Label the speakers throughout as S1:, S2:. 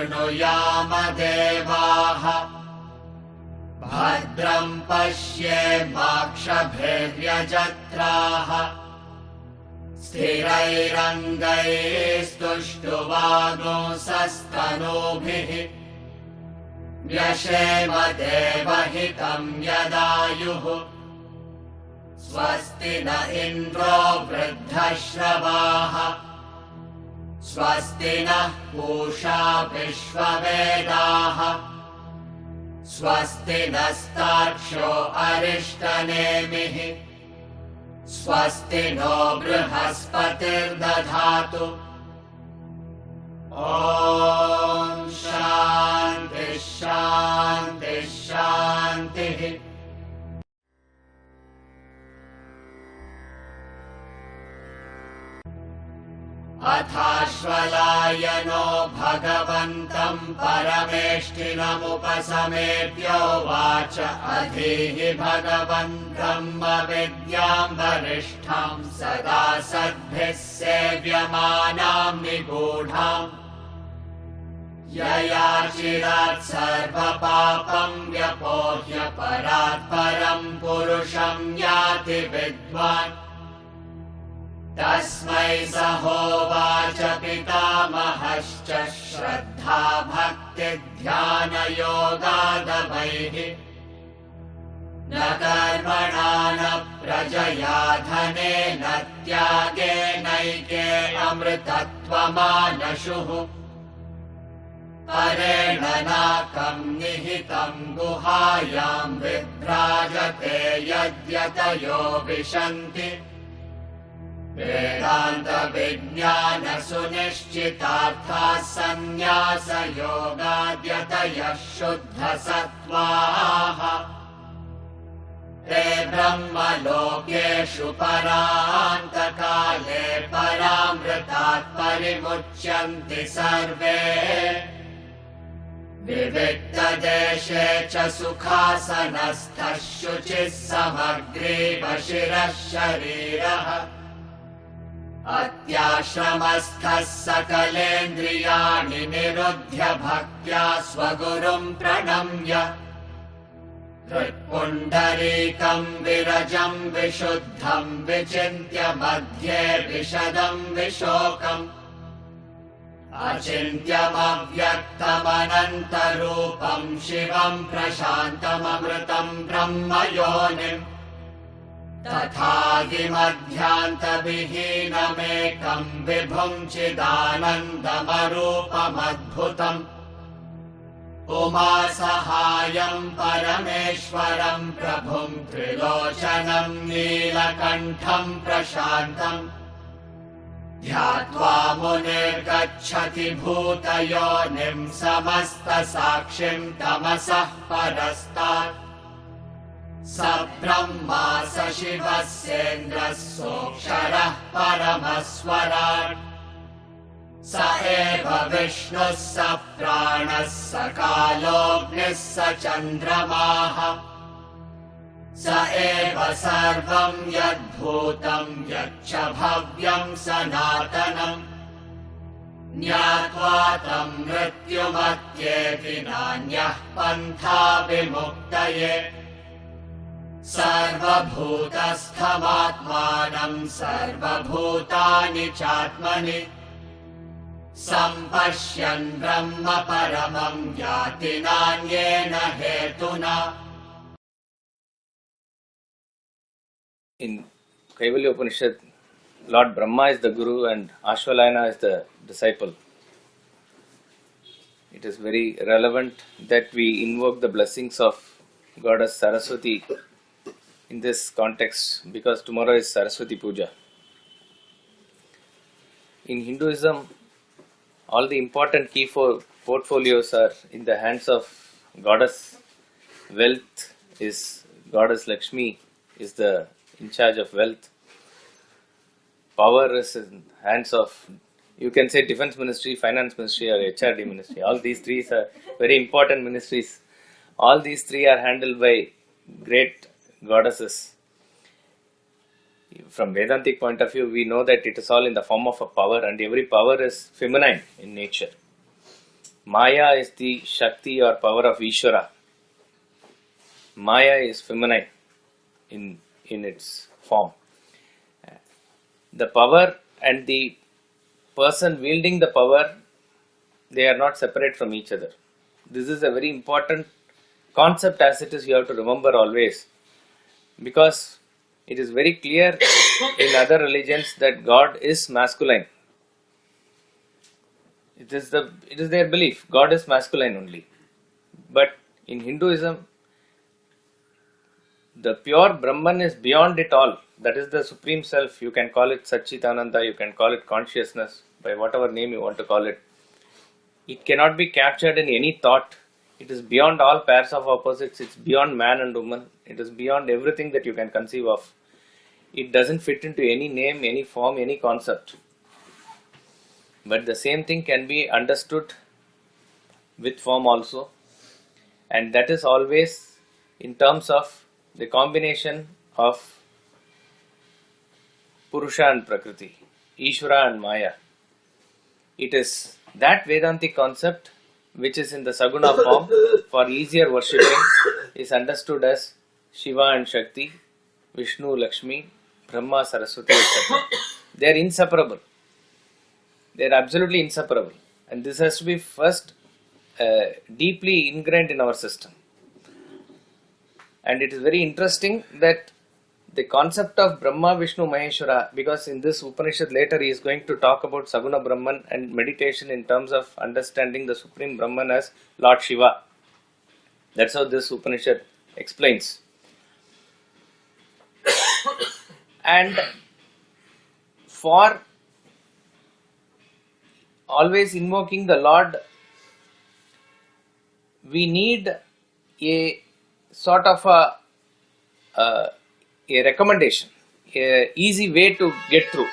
S1: शृणुयाम देवाः भद्रं पश्येमाक्षभिर्यजत्राः स्थिरैरङ्गैस्तुष्टुवागुंसस्तनूभिः व्यशेम देवहितं यदायुः स्वस्ति न इन्द्रो वृद्धश्रवाः स्वस्ति नः पूषा विश्ववेदाः स्वस्ति नस्तार्क्ष्यो अरिष्टनेमिः स्वस्ति नो बृहस्पतिर्दधातु ॐ शान्ति शान्ति शान्तिः। अथाश्वलायनो भगवन्तं परमेष्ठिनमुपसमेत्योवाच अधीहि भगवन् ब्रह्मविद्यां वरिष्ठां सदा सद्भिः सेव्यमानां निगूढाम् यया चिरात् सर्वपापं व्यपोह्य परात् परं पुरुषं याति विद्वान् तस्मै स होवाच पितामहश्च श्रद्धा भक्तिध्यानयोगादवैः न कर्मणा न प्रजया धनेन त्यागेनैके अमृतत्वमानशुः परेण नाकं निहितं गुहायां विभ्राजते यद्यतयो विशन्ति वेदान्तविज्ञानसुनिश्चितार्थाः सन्न्यासयोगाद्यतयः शुद्धसत्त्वाः ते ब्रह्मलोकेषु परान्तकाले परामृतात् परिमुच्यन्ति सर्वे विविक्तदेशे च सुखासनस्थः शुचिः समग्रीव शिरः शरीरः अत्याश्रमस्थः सकलेन्द्रियाणि निरुध्य भक्त्या स्वगुरुं प्रणम्य हृत्पुण्डरीकं विरजं विशुद्धं विचिन्त्य मध्ये विशदं विशोकम् अचिन्त्यमव्यक्तमनन्तरूपं शिवं प्रशान्तममृतं ब्रह्मयोनिम् तथादिमध्यान्तविहीनमेकं विभुं चिदानन्दमरूपमद्भुतम् उमासहायं परमेश्वरं प्रभुं त्रिलोचनं नीलकण्ठं प्रशान्तम् ध्यात्वा मुनिर्गच्छति भूतयोनिं समस्तसाक्षिं तमसः परस्तात् स ब्रह्मा स शिवस्येन्द्रः सोऽक्षरः परमस्वराट् स एव विष्णुः स प्राणः स कालोऽग्निः स चन्द्रमाः स एव सर्वं यद्भूतं यच्च भव्यं सनातनम् ज्ञात्वा तं मृत्युमत्येति नान्यः पन्था विमुक्तये सर्वभूतस्थमात्मानं सर्वभूतानि चात्मनि सम्पश्यन् ब्रह्म परमं याति नान्येन हेतुना।
S2: In Kaivalya Upanishad, Lord Brahma is the Guru and Ashwalayana is the disciple. It is very relevant that we invoke the blessings of Goddess Saraswati in this context because tomorrow is Saraswati Puja. In Hinduism, all the important key portfolios are in the hands of Goddess. Wealth is Goddess Lakshmi is the in charge of wealth. Power is in hands of, you can say, Defense Ministry, Finance Ministry or HRD Ministry. All these three are very important ministries. All these three are handled by great goddesses. From Vedantic point of view, we know that it is all in the form of a power, and every power is feminine in nature. Maya is the Shakti or power of Ishvara. Maya is feminine in its form. The power and the person wielding the power, they are not separate from each other. This is a very important concept as it is, you have to remember always, because it is very clear in other religions that God is masculine. It is their belief, God is masculine only. But in Hinduism, the pure Brahman is beyond it all. That is the Supreme Self. You can call it Satchitananda, you can call it consciousness, by whatever name you want to call it. It cannot be captured in any thought. It is beyond all pairs of opposites. It's beyond man and woman. It is beyond everything that you can conceive of. It doesn't fit into any name, any form, any concept. But the same thing can be understood with form also. And that is always in terms of the combination of Purusha and Prakriti, Ishvara and Maya. It is that Vedantic concept which is in the Saguna form for easier worshipping is understood as Shiva and Shakti, Vishnu, Lakshmi, Brahma, Saraswati, etc. They are inseparable. They are absolutely inseparable. And this has to be first deeply ingrained in our system. And it is very interesting that the concept of Brahma, Vishnu, Maheshwara, because in this Upanishad later he is going to talk about Saguna Brahman and meditation in terms of understanding the Supreme Brahman as Lord Shiva. That's how this Upanishad explains. And for always invoking the Lord, we need a sort of a recommendation, a easy way to get through.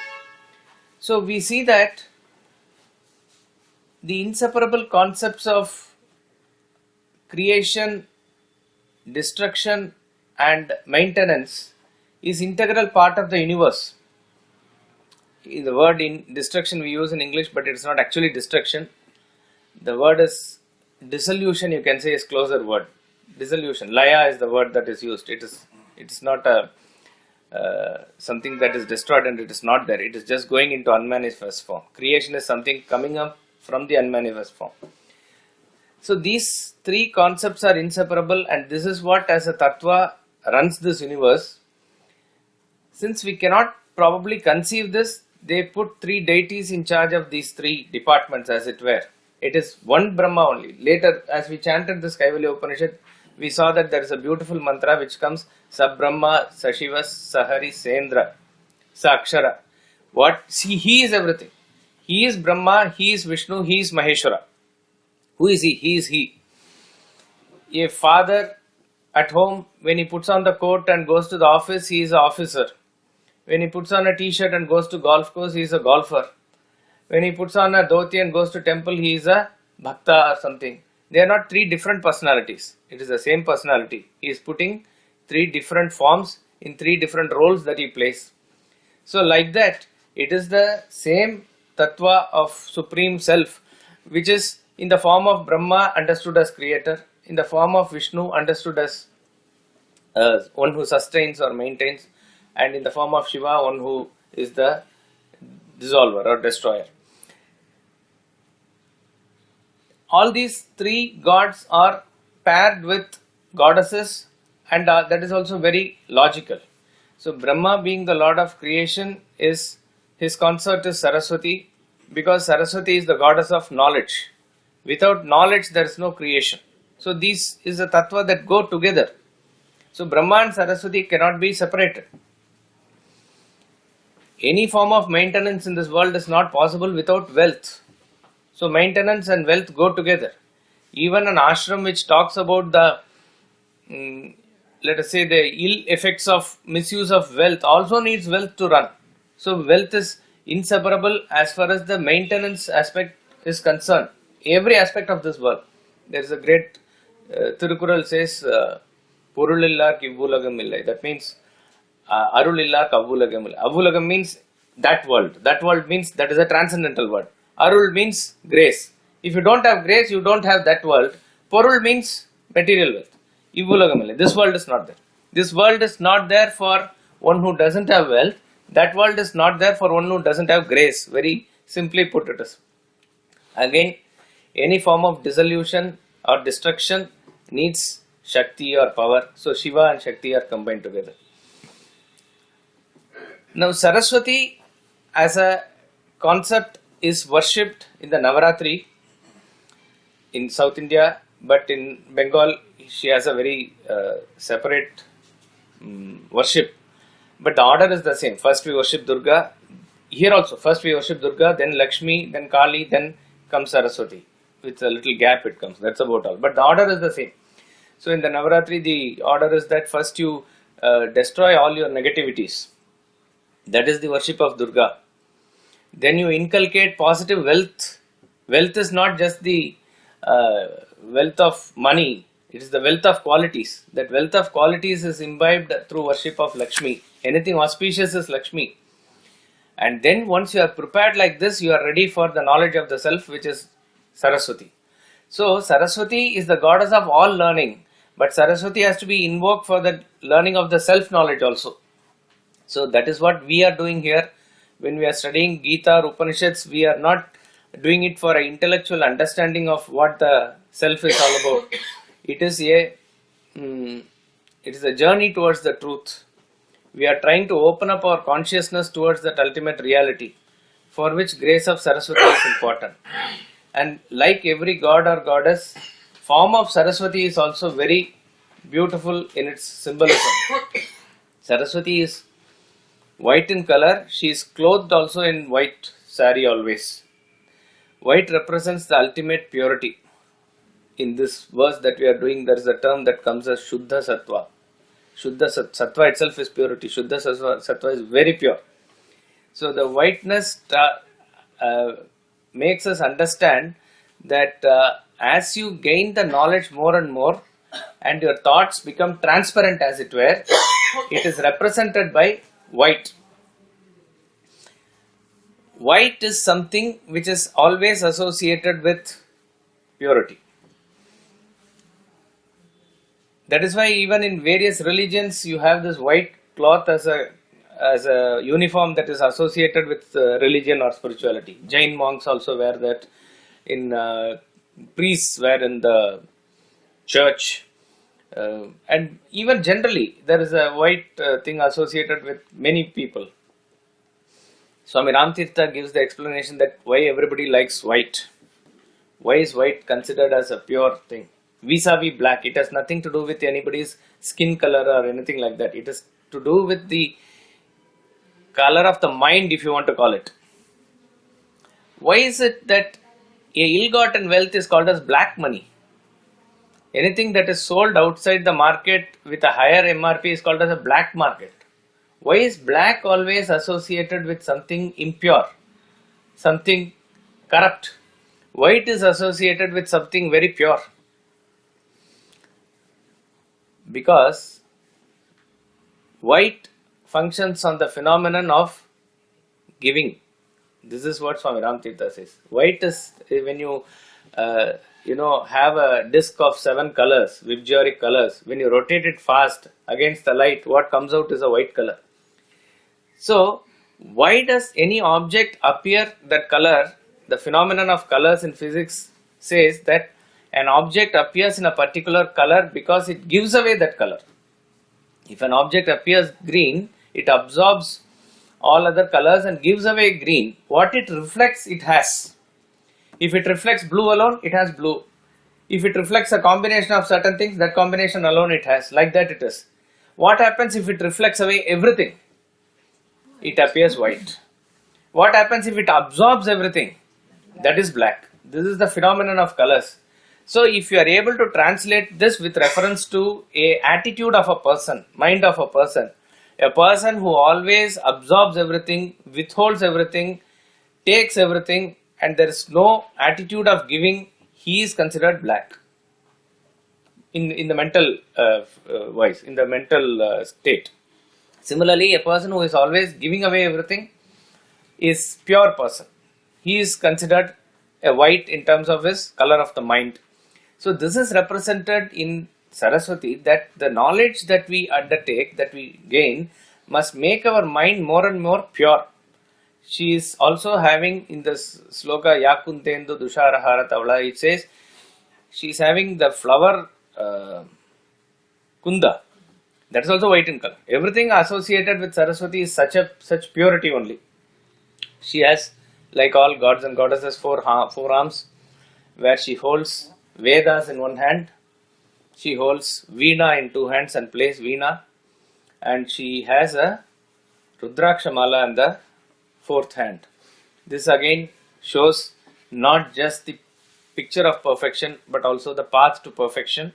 S2: So we see that the inseparable concepts of creation, destruction and maintenance is integral part of the universe. The word in destruction we use in English, but it is not actually destruction. The word is dissolution, you can say, is closer word. Dissolution. Laya is the word that is used. It is not a something that is destroyed and it is not there. It is just going into unmanifest form. Creation is something coming up from the unmanifest form. So these three concepts are inseparable, and this is what as a tattva runs this universe. Since we cannot probably conceive this, they put three deities in charge of these three departments, as it were. It is one Brahma only. Later, as we chanted this Kaivalya Upanishad, we saw that there is a beautiful mantra which comes Sa Brahma, Sa Shiva, Sa Hari, Sendra, Sa Akshara. What? See, he is everything. He is Brahma, he is Vishnu, he is Maheshwara. Who is he? He is he. A father at home, when he puts on the coat and goes to the office, he is an officer. When he puts on a t-shirt and goes to golf course, he is a golfer. When he puts on a dhoti and goes to temple, he is a bhakta or something. They are not three different personalities. It is the same personality. He is putting three different forms in three different roles that he plays. So like that, it is the same tattva of Supreme Self, which is in the form of Brahma understood as creator, in the form of Vishnu understood as one who sustains or maintains, and in the form of Shiva, one who is the dissolver or destroyer. All these three gods are paired with goddesses, and that is also very logical. So Brahma, being the lord of creation, his consort is Saraswati, because Saraswati is the goddess of knowledge. Without knowledge there is no creation. So this is a tattva that go together. So Brahma and Saraswati cannot be separated. Any form of maintenance in this world is not possible without wealth. So maintenance and wealth go together. Even an ashram which talks about the, let us say, the ill effects of misuse of wealth also needs wealth to run. So wealth is inseparable as far as the maintenance aspect is concerned. Every aspect of this world. There is a great Tirukural says, Purulillar kivvulagam illai. That means Arulillar kavvulagam illai. Avulagam means that world. That world means that is a transcendental word. Arul means grace. If you don't have grace, you don't have that world. Porul means material wealth. Ivulagamale. This world is not there. This world is not there for one who doesn't have wealth. That world is not there for one who doesn't have grace. Very simply put it is. Again, any form of dissolution or destruction needs Shakti or power. So Shiva and Shakti are combined together. Now Saraswati as a concept is worshipped in the Navaratri in South India, but in Bengal she has a very separate worship. But the order is the same. First we worship Durga. Here also, first we worship Durga, then Lakshmi, then Kali, then comes Saraswati. With a little gap it comes. That's about all. But the order is the same. So in the Navaratri, the order is that first you destroy all your negativities. That is the worship of Durga. Then you inculcate positive wealth. Wealth is not just the wealth of money. It is the wealth of qualities. That wealth of qualities is imbibed through worship of Lakshmi. Anything auspicious is Lakshmi. And then once you are prepared like this, you are ready for the knowledge of the self, which is Saraswati. So Saraswati is the goddess of all learning. But Saraswati has to be invoked for the learning of the self-knowledge also. So that is what we are doing here. When we are studying Gita or Upanishads, we are not doing it for an intellectual understanding of what the self is all about. It is a journey towards the truth. We are trying to open up our consciousness towards that ultimate reality, for which grace of Saraswati is important. And like every god or goddess, form of Saraswati is also very beautiful in its symbolism. Saraswati is white in color. She is clothed also in white sari always. White represents the ultimate purity. In this verse that we are doing, there is a term that comes as Shuddha Sattva. Shuddha Sattva itself is purity. Shuddha Sattva is very pure. So the whiteness makes us understand that as you gain the knowledge more and more, and your thoughts become transparent as it were, it is represented by white. White is something which is always associated with purity. That is why even in various religions you have this white cloth as a uniform that is associated with religion or spirituality. Jain monks also wear that. In priests wear in the church. And even generally there is a white thing associated with many people. Swami Ramtirtha gives the explanation that why everybody likes white. Why is white considered as a pure thing? Vis-a-vis black. It has nothing to do with anybody's skin color or anything like that. It has to do with the color of the mind, if you want to call it. Why is it that a ill-gotten wealth is called as black money? Anything that is sold outside the market with a higher MRP is called as a black market. Why is black always associated with something impure, something corrupt? White is associated with something very pure. Because white functions on the phenomenon of giving. This is what Swami Ramtirtha says. White is when you have a disc of 7 colors, Vibgyorik colors. When you rotate it fast against the light, what comes out is a white color. So, why does any object appear that color? The phenomenon of colors in physics says that an object appears in a particular color because it gives away that color. If an object appears green, it absorbs all other colors and gives away green. What it reflects, it has. If it reflects blue alone, it has blue. If it reflects a combination of certain things, that combination alone it has. Like that it is. What happens if it reflects away everything? It appears white. What happens if it absorbs everything? That is black. This is the phenomenon of colors. So if you are able to translate this with reference to a attitude of a person, mind of a person who always absorbs everything, withholds everything, takes everything, and there is no attitude of giving, he is considered black in the mental wise, in the mental state. Similarly, a person who is always giving away everything is pure person. He is considered a white in terms of his color of the mind. So this is represented in Saraswati, that the knowledge that we undertake, that we gain, must make our mind more and more pure. She is also having in this sloka Yakuntendu Dusharahara Tavla, it says she is having the flower Kunda. That is also white in color. Everything associated with Saraswati is such purity only. She has, like all gods and goddesses, four arms, where she holds Vedas in one hand, she holds Veena in two hands and plays Veena, and she has a Rudrakshamala in the fourth hand. This again shows not just the picture of perfection, but also the path to perfection.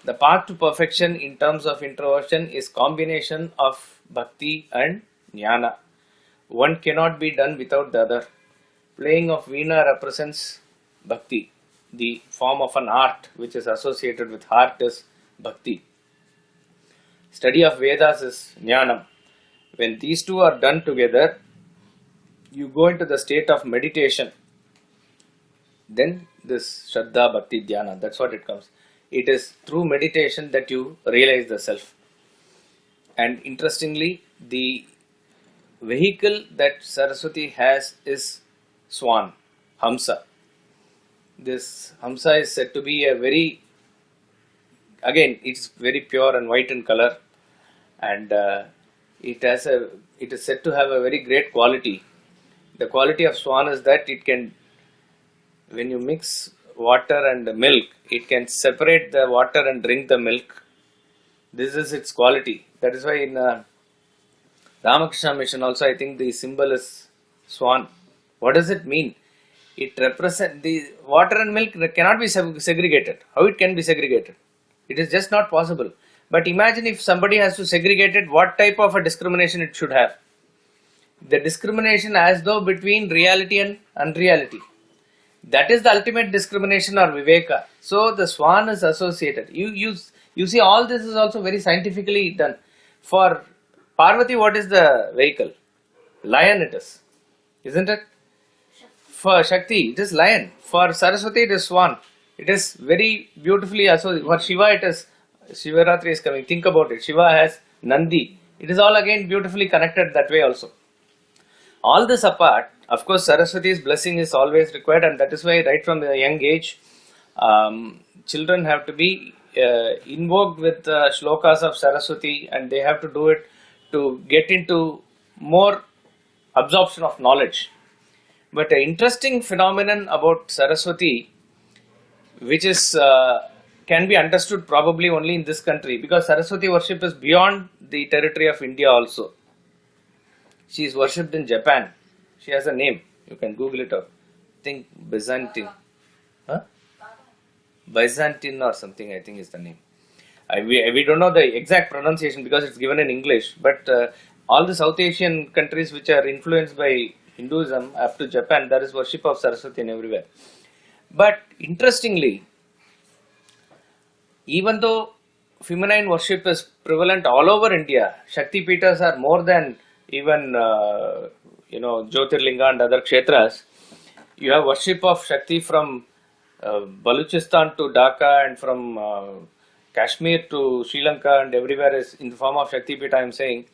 S2: The path to perfection in terms of introversion is combination of bhakti and jnana. One cannot be done without the other. Playing of Veena represents bhakti. The form of an art which is associated with heart is bhakti. Study of Vedas is jnanam. When these two are done together, you go into the state of meditation. Then this Shraddha, Bhakti, Dhyana, that's what it comes. It is through meditation that you realize the self. And interestingly, the vehicle that Saraswati has is swan, Hamsa. This Hamsa is said to be a very, again, it's very pure and white in color, and it is said to have a very great quality. The quality of swan is that it can, when you mix water and milk, it can separate the water and drink the milk. This is its quality. That is why in Ramakrishna Mission also, I think the symbol is swan. What does it mean? It represents the water and milk cannot be segregated. How it can be segregated? It is just not possible. But imagine if somebody has to segregate it, what type of a discrimination it should have. The discrimination as though between reality and unreality. That is the ultimate discrimination or viveka. So the swan is associated. You see, all this is also very scientifically done. For Parvati, what is the vehicle? Lion it is. Isn't it? For Shakti, it is lion. For Saraswati, it is swan. It is very beautifully associated. For Shiva, it is Shivaratri is coming. Think about it. Shiva has Nandi. It is all again beautifully connected that way also. All this apart, of course, Saraswati's blessing is always required, and that is why right from a young age, children have to be invoked with shlokas of Saraswati, and they have to do it to get into more absorption of knowledge. But an interesting phenomenon about Saraswati, which is can be understood probably only in this country, because Saraswati worship is beyond the territory of India also. She is worshipped in Japan. She has a name. You can Google it out. I think Byzantine. Huh? Byzantine or something, I think is the name. We don't know the exact pronunciation because it's given in English. But all the South Asian countries which are influenced by Hinduism up to Japan, there is worship of Saraswati in everywhere. But interestingly, even though feminine worship is prevalent all over India, Shakti Pitas are more than even Jyotirlinga and other kshetras. You have worship of Shakti from Baluchistan to Dhaka and from Kashmir to Sri Lanka and everywhere is in the form of Shakti Pita. I am saying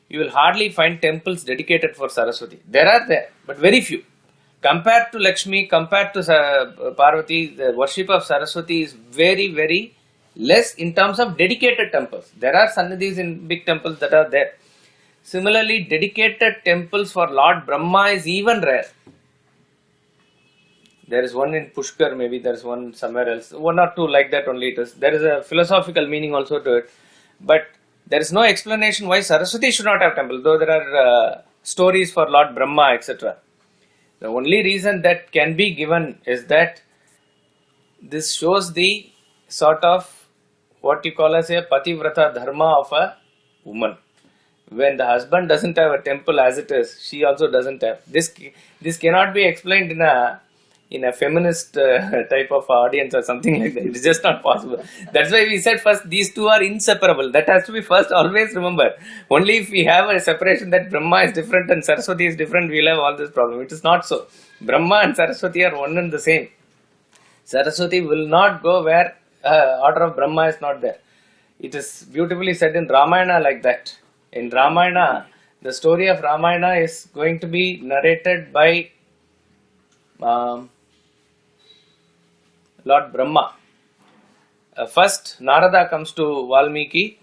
S2: you will hardly find temples dedicated for Saraswati. There are there, but very few. Compared to Lakshmi, compared to Parvati, the worship of Saraswati is very, very less in terms of dedicated temples. There are sannidhis in big temples that are there. Similarly, dedicated temples for Lord Brahma is even rare. There is one in Pushkar, maybe there is one somewhere else. One or two like that only it is. There is a philosophical meaning also to it. But there is no explanation why Saraswati should not have temple, though there are stories for Lord Brahma, etc. The only reason that can be given is that this shows the sort of what you call as a pativrata dharma of a woman. When the husband doesn't have a temple as it is, she also doesn't have. This cannot be explained in a in a feminist type of audience or something like that. It's just not possible. That's why we said first these two are inseparable. That has to be first always remember. Only if we have a separation that Brahma is different and Saraswati is different, we'll have all this problem. It is not so. Brahma and Saraswati are one and the same. Saraswati will not go where order of Brahma is not there. It is beautifully said in Ramayana like that. In Ramayana, the story of Ramayana is going to be narrated by Lord Brahma. First, Narada comes to Valmiki.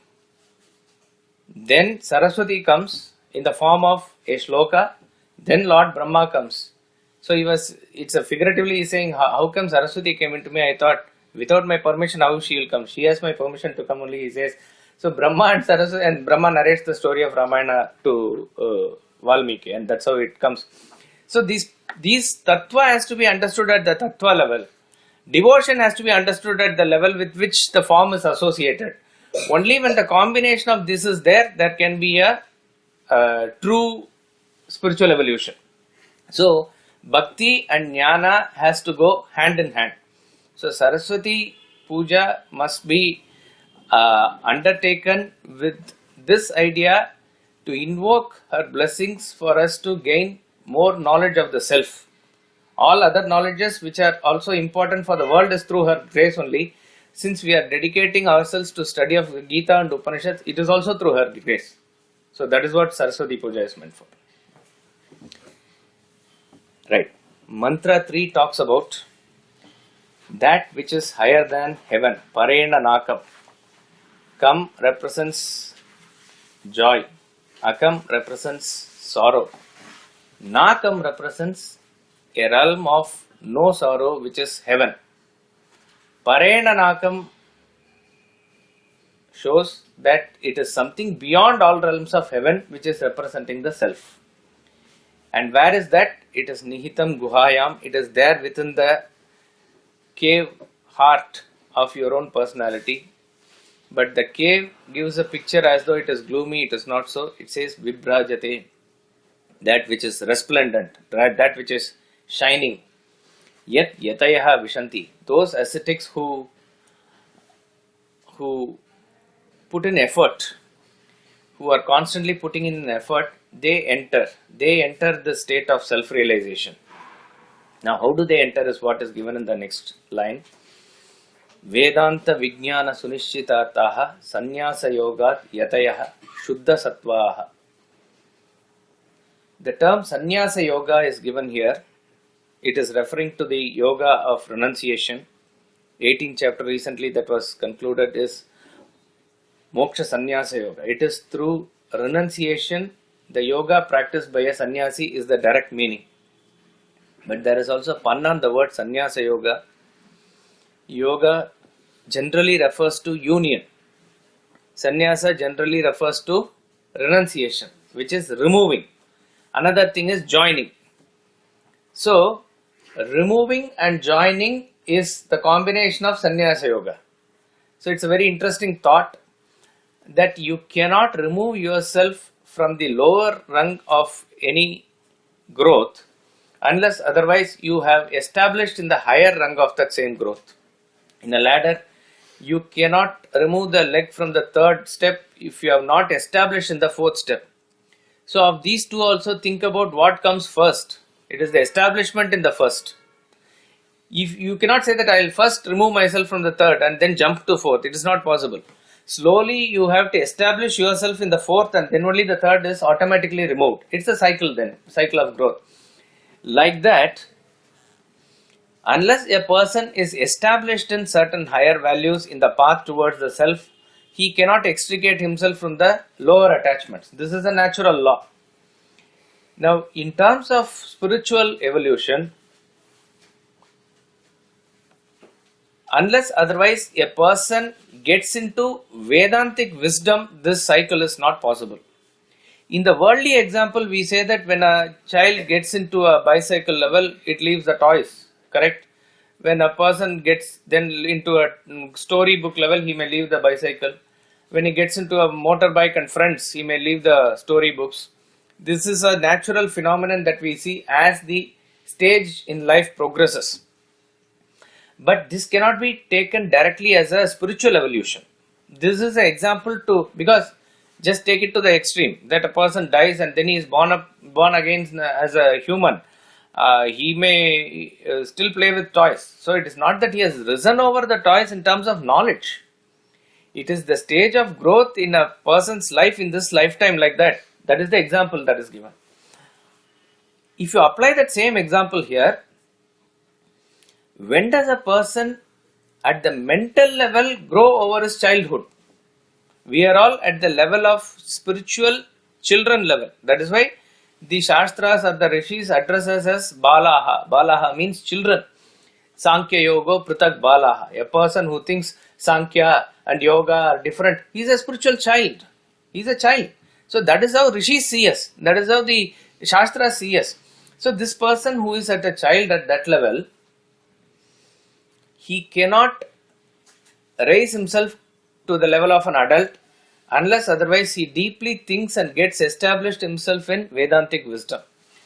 S2: Then Saraswati comes in the form of a shloka. Then Lord Brahma comes. So it's a figuratively saying, how come Saraswati came into me? I thought, without my permission, how she will come? She has my permission to come only, he says. So Brahma and Saraswati, and Brahma narrates the story of Ramayana to Valmiki, and that's how it comes. So these tattva has to be understood at the tattva level. Devotion has to be understood at the level with which the form is associated. Only when the combination of this is there, there can be a true spiritual evolution. So Bhakti and Jnana has to go hand in hand. So Saraswati Puja must be undertaken with this idea to invoke her blessings for us to gain more knowledge of the self. All other knowledges which are also important for the world is through her grace only. Since we are dedicating ourselves to study of Gita and Upanishads, it is also through her grace. So that is what Saraswati Puja is meant for. Right. Mantra 3 talks about that which is higher than heaven. Parena Nakam. Kam represents joy. Akam represents sorrow. Nakam represents a realm of no sorrow, which is heaven. Parena Nakam shows that it is something beyond all realms of heaven, which is representing the self. And where is that? It is Nihitam Guhayam. It is there within the cave heart of your own personality. But the cave gives a picture as though it is gloomy. It is not so. It says Vibhrajate, that which is resplendent, that which is shining. Yet Yatayaha Vishanti. Those ascetics who put in effort, who are constantly putting in effort, they enter the state of self-realization. Now how do they enter is what is given in the next line. Vedanta Vijnana Sunishchitataha Sannyasa Yogat Yatayaha Shuddha Sattvaha. The term Sannyasa Yoga is given here. It is referring to the yoga of renunciation. 18th chapter recently that was concluded is Moksha Sannyasa Yoga. It is through renunciation. The yoga practiced by a sannyasi is the direct meaning. But there is also pun on the word Sannyasa Yoga. Yoga generally refers to union. Sannyasa generally refers to renunciation, which is removing. Another thing is joining. So, removing and joining is the combination of Sannyasa Yoga. So, it's a very interesting thought that you cannot remove yourself from the lower rung of any growth unless otherwise you have established in the higher rung of that same growth. In a ladder, you cannot remove the leg from the third step if you have not established in the fourth step. So of these two also think about what comes first. It is the establishment in the first. If you cannot say that I will first remove myself from the third and then jump to fourth. It is not possible. Slowly you have to establish yourself in the fourth and then only the third is automatically removed. It's a cycle then, cycle of growth. Like that, unless a person is established in certain higher values in the path towards the self, he cannot extricate himself from the lower attachments. This is a natural law. Now, in terms of spiritual evolution, unless otherwise a person gets into Vedantic wisdom, this cycle is not possible. In the worldly example, we say that when a child gets into a bicycle level, it leaves the toys, correct? When a person gets then into a storybook level, he may leave the bicycle. When he gets into a motorbike and friends, he may leave the storybooks. This is a natural phenomenon that we see as the stage in life progresses. But this cannot be taken directly as a spiritual evolution. This is an example to, because just take it to the extreme that a person dies and then he is born again as a human. He may still play with toys. So it is not that he has risen over the toys in terms of knowledge. It is the stage of growth in a person's life in this lifetime, like that. That is the example that is given. If you apply that same example here, when does a person at the mental level grow over his childhood? We are all at the level of spiritual children level. That is why the Shastras or the Rishis address us as Balaha. Balaha means children. Sankhya Yoga Prutak Balaha. A person who thinks Sankhya and Yoga are different, he is a spiritual child. He is a child. So that is how Rishis see us. That is how the Shastras see us. So this person who is at a child at that level, he cannot raise himself to the level of an adult unless otherwise he deeply thinks and gets established himself in Vedantic wisdom.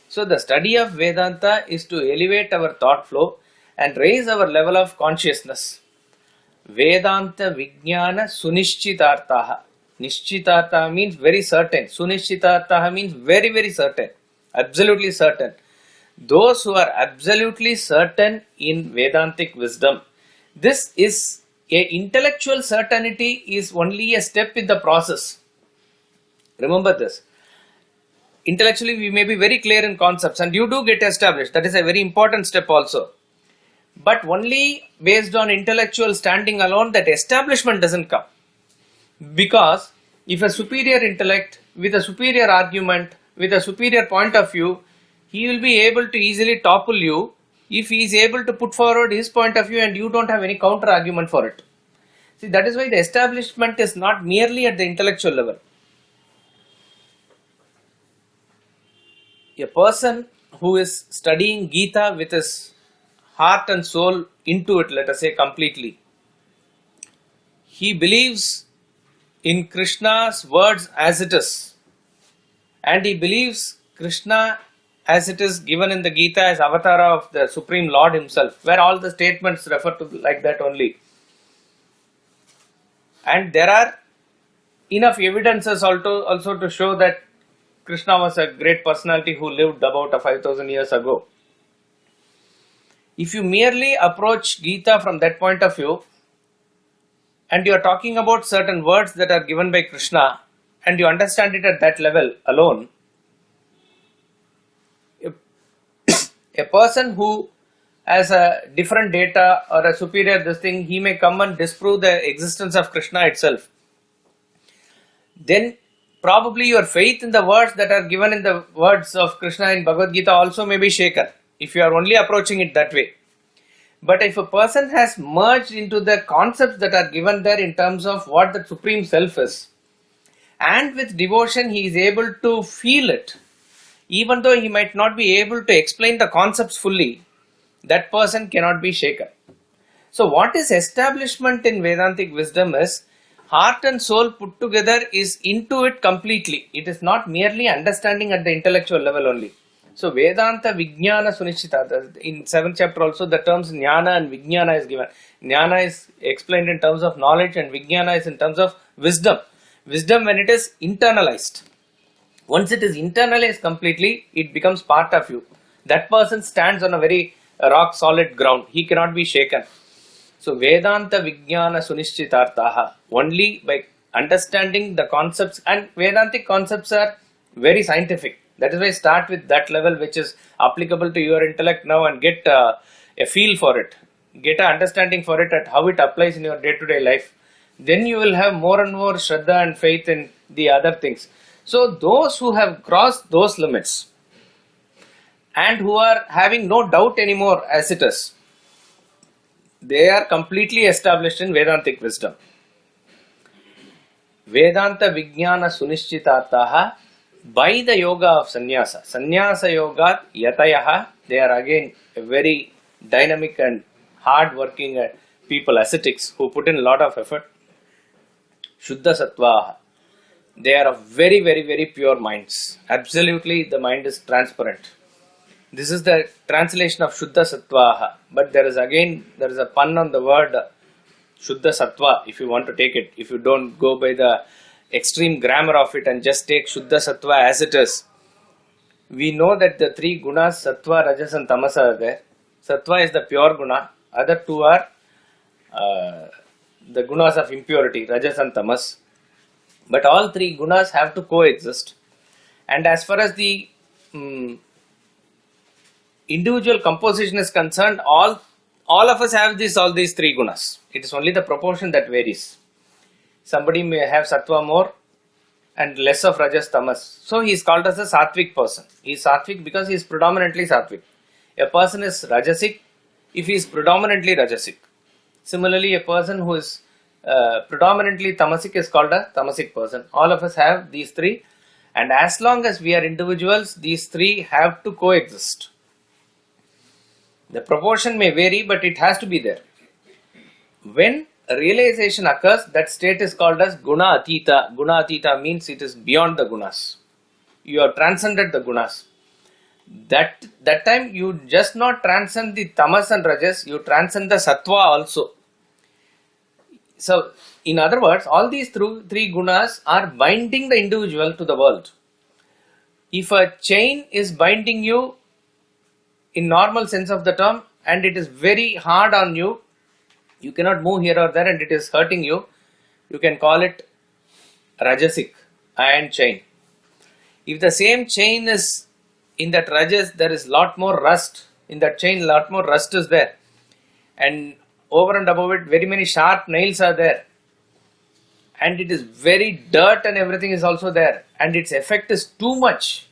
S2: So the study of Vedanta is to elevate our thought flow and raise our level of consciousness. Vedanta Vijnana Sunishchitartaha. Nishchitartaha means very certain. Sunishchitartaha means very, very certain. Absolutely certain. Those who are absolutely certain in Vedantic wisdom, this is a intellectual certainty is only a step in the process. Remember this. Intellectually we may be very clear in concepts and you do get established. That is a very important step also. But only based on intellectual standing alone, that establishment doesn't come. Because if a superior intellect with a superior argument, with a superior point of view, he will be able to easily topple you if he is able to put forward his point of view and you don't have any counter argument for it. See, that is why the establishment is not merely at the intellectual level. A person who is studying Gita with his heart and soul into it, let us say completely, he believes in Krishna's words as it is, and he believes Krishna as it is given in the Gita as Avatara of the Supreme Lord himself, where all the statements refer to like that only. And there are enough evidences also to show that Krishna was a great personality who lived about 5,000 years ago. If you merely approach Gita from that point of view, and you are talking about certain words that are given by Krishna, and you understand it at that level alone, a person who has a different data or a superior this thing, he may come and disprove the existence of Krishna itself. Then probably your faith in the words that are given in the words of Krishna in Bhagavad Gita also may be shaken if you are only approaching it that way. But if a person has merged into the concepts that are given there in terms of what the Supreme Self is, and with devotion he is able to feel it, even though he might not be able to explain the concepts fully, that person cannot be shaken. So what is establishment in Vedantic wisdom is heart and soul put together is into it completely. It is not merely understanding at the intellectual level only. So Vedanta Vijnana Sunishchita, in 7th chapter also the terms Jnana and Vijnana is given. Jnana is explained in terms of knowledge and Vijnana is in terms of wisdom. Wisdom when it is internalized. Once it is internalized completely, it becomes part of you. That person stands on a very rock solid ground. He cannot be shaken. So Vedanta Vijnana Sunishchitartaha, only by understanding the concepts, and Vedantic concepts are very scientific. That is why start with that level which is applicable to your intellect now and get a feel for it. Get an understanding for it at how it applies in your day-to-day life. Then you will have more and more Shraddha and faith in the other things. So those who have crossed those limits and who are having no doubt anymore as it is, they are completely established in Vedantic wisdom. Vedanta Vijnana Sunishchitartaha, by the yoga of sannyasa. Sannyasa yoga yatayaha, they are again a very dynamic and hard working people, ascetics who put in a lot of effort. Shuddha Sattvaha, they are of very, very, very pure minds. Absolutely the mind is transparent. This is the translation of Shuddha Sattvaha. But there is a pun on the word Shuddha Sattva, if you want to take it. If you don't go by the extreme grammar of it and just take Shuddha Sattva as it is. We know that the three gunas, Sattva, Rajas and Tamas are there. Sattva is the pure guna. Other two are the gunas of impurity, Rajas and Tamas. But all three gunas have to coexist. And as far as the individual composition is concerned, all of us have all these three gunas. It is only the proportion that varies. Somebody may have sattva more and less of rajas tamas. So he is called as a sattvic person. He is sattvic because he is predominantly sattvic. A person is rajasic if he is predominantly rajasic. Similarly, a person who is predominantly tamasic is called a tamasic person. All of us have these three, and as long as we are individuals, these three have to coexist. The proportion may vary, but it has to be there. When a realization occurs, that state is called as guna atita. Guna atita means it is beyond the gunas. You have transcended the gunas. That time you just not transcend the tamas and rajas, you transcend the sattva also. So, in other words, all these three gunas are binding the individual to the world. If a chain is binding you in normal sense of the term and it is very hard on you, you cannot move here or there and it is hurting you, you can call it rajasic, iron chain. If the same chain is in that rajas, there is lot more rust. In that chain, lot more rust is there. And over and above it, very many sharp nails are there. And it is very dirt and everything is also there. And its effect is too much.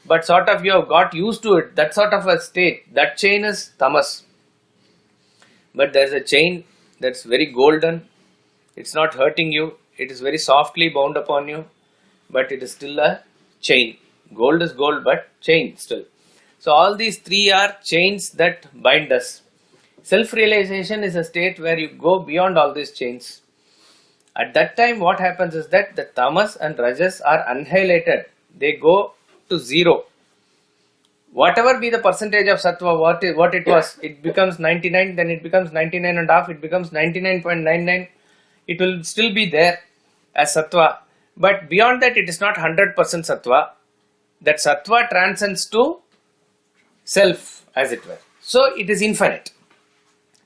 S2: But sort of you have got used to it. That sort of a state. That chain is tamas. But there is a chain that's very golden. It's not hurting you. It is very softly bound upon you. But it is still a chain. Gold is gold, but chain still. So all these three are chains that bind us. Self-realization is a state where you go beyond all these chains. At that time, what happens is that the tamas and rajas are annihilated. They go to zero. Whatever be the percentage of sattva, what it was, it becomes 99, then it becomes 99 and a half, it becomes 99.99. It will still be there as sattva. But beyond that, it is not 100% sattva. That sattva transcends to self, as it were. So it is infinite.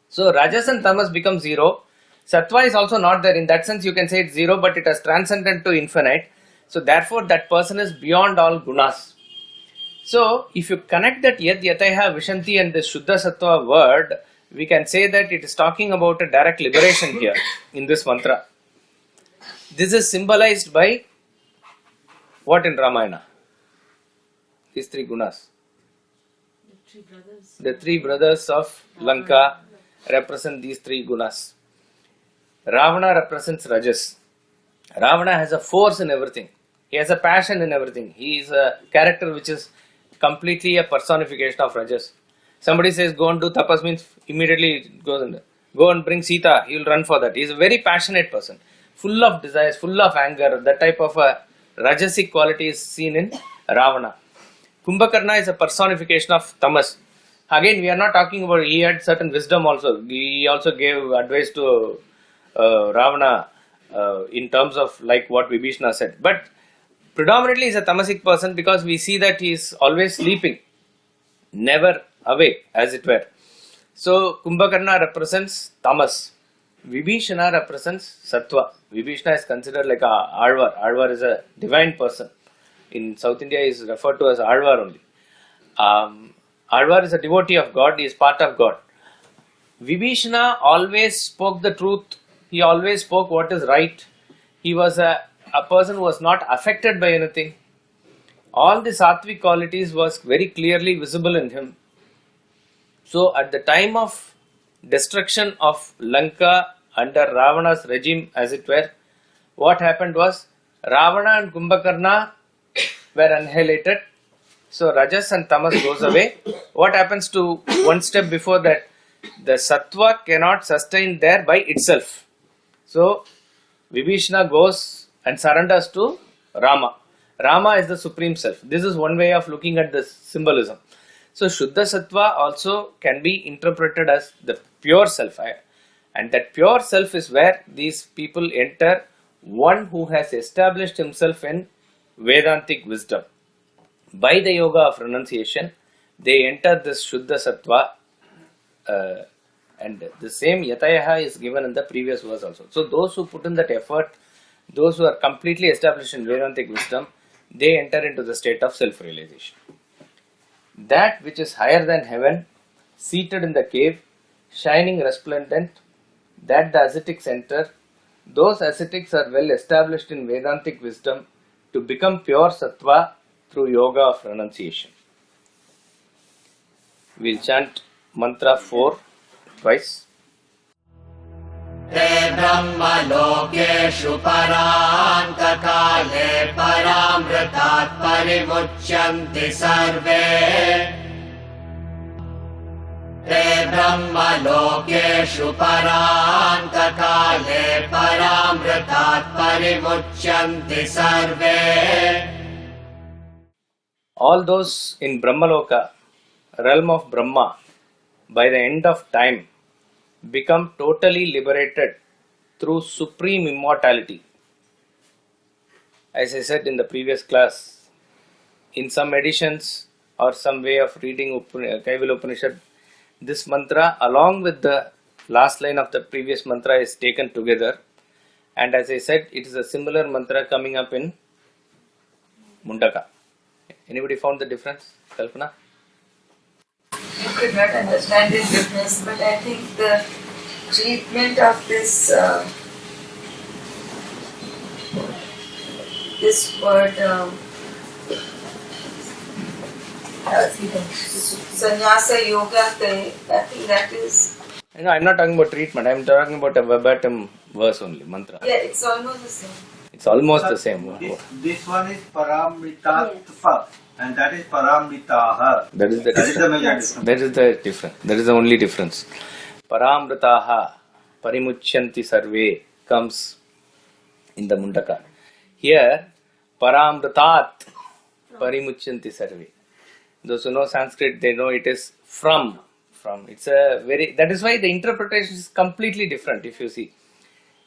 S2: So rajas and tamas become zero. Sattva is also not there. In that sense, you can say it's zero, but it has transcended to infinite. So therefore, that person is beyond all gunas. So if you connect that yad yataiha vishanti and the shuddha sattva word, we can say that it is talking about a direct liberation here in this mantra. This is symbolized by what in Ramayana? These three gunas. The three brothers of Lanka represent these three gunas. Ravana represents Rajas. Ravana has a force in everything. He has a passion in everything. He is a character which is completely a personification of Rajas. Somebody says go and do tapas means immediately goes and go and bring Sita. He will run for that. He is a very passionate person. Full of desires, full of anger. That type of a Rajasic quality is seen in Ravana. Kumbhakarna is a personification of tamas. Again, we are not talking about, he had certain wisdom also. He also gave advice to Ravana in terms of like what Vibhishana said. But predominantly he is a tamasic person because we see that he is always sleeping, never awake, as it were. So Kumbhakarna represents tamas. Vibhishana represents sattva. Vibhishana is considered like a Alvar. Alvar is a divine person. In South India, he is referred to as Alvar only. Alvar is a devotee of God. He is part of God. Vibhishana always spoke the truth. He always spoke what is right. He was a person who was not affected by anything. All the sattvic qualities was very clearly visible in him. So at the time of destruction of Lanka under Ravana's regime, as it were, what happened was Ravana and Kumbhakarna were annihilated. So Rajas and Tamas goes away. What happens to one step before that? The sattva cannot sustain there by itself. So Vibhishana goes and surrenders to Rama. Rama is the supreme self. This is one way of looking at this symbolism. So Shuddha Sattva also can be interpreted as the pure self. And that pure self is where these people enter, one who has established himself in Vedantic wisdom. By the yoga of renunciation, they enter this Shuddha Sattva, and the same Yatayaha is given in the previous verse also. So those who put in that effort, those who are completely established in Vedantic wisdom, they enter into the state of self-realization. That which is higher than heaven, seated in the cave, shining resplendent, that the ascetics enter, those ascetics are well established in Vedantic wisdom to become pure sattva through yoga of renunciation. We'll chant mantra 4 twice.
S1: ते ब्रह्मलोकेषु परान्तकाले परामृतात् परिमुच्यन्ति सर्वे ते ब्रह्मलोकेषु परान्तकाले परामृतात् परिमुच्यन्ति सर्वे.
S2: All those in Brahmaloka, realm of Brahma, by the end of time, become totally liberated through supreme immortality. As I said in the previous class, in some editions or some way of reading Kaivalya Upanishad, this mantra along with the last line of the previous mantra is taken together, and as I said, it is a similar mantra coming up in Mundaka. Anybody found the difference, Kalpana?
S3: I could not understand this difference, but I think the treatment of this this word sannyasa yoga, I think that is.
S2: No, I'm not talking about treatment. I'm talking about a verbatim verse only, mantra.
S3: Yeah, it's almost the same.
S2: It's almost the same.
S4: This one is Paramritatva and that is Paramritaha.
S2: That is the
S4: That is the major
S2: difference.
S4: difference.
S2: That is the difference. That is the only difference. Paramritaha parimuchyanti sarve comes in the Mundaka. Here, Paramritat parimuchyanti sarve. Those who know Sanskrit, they know it is from. It's a very. That is why the interpretation is completely different. If you see.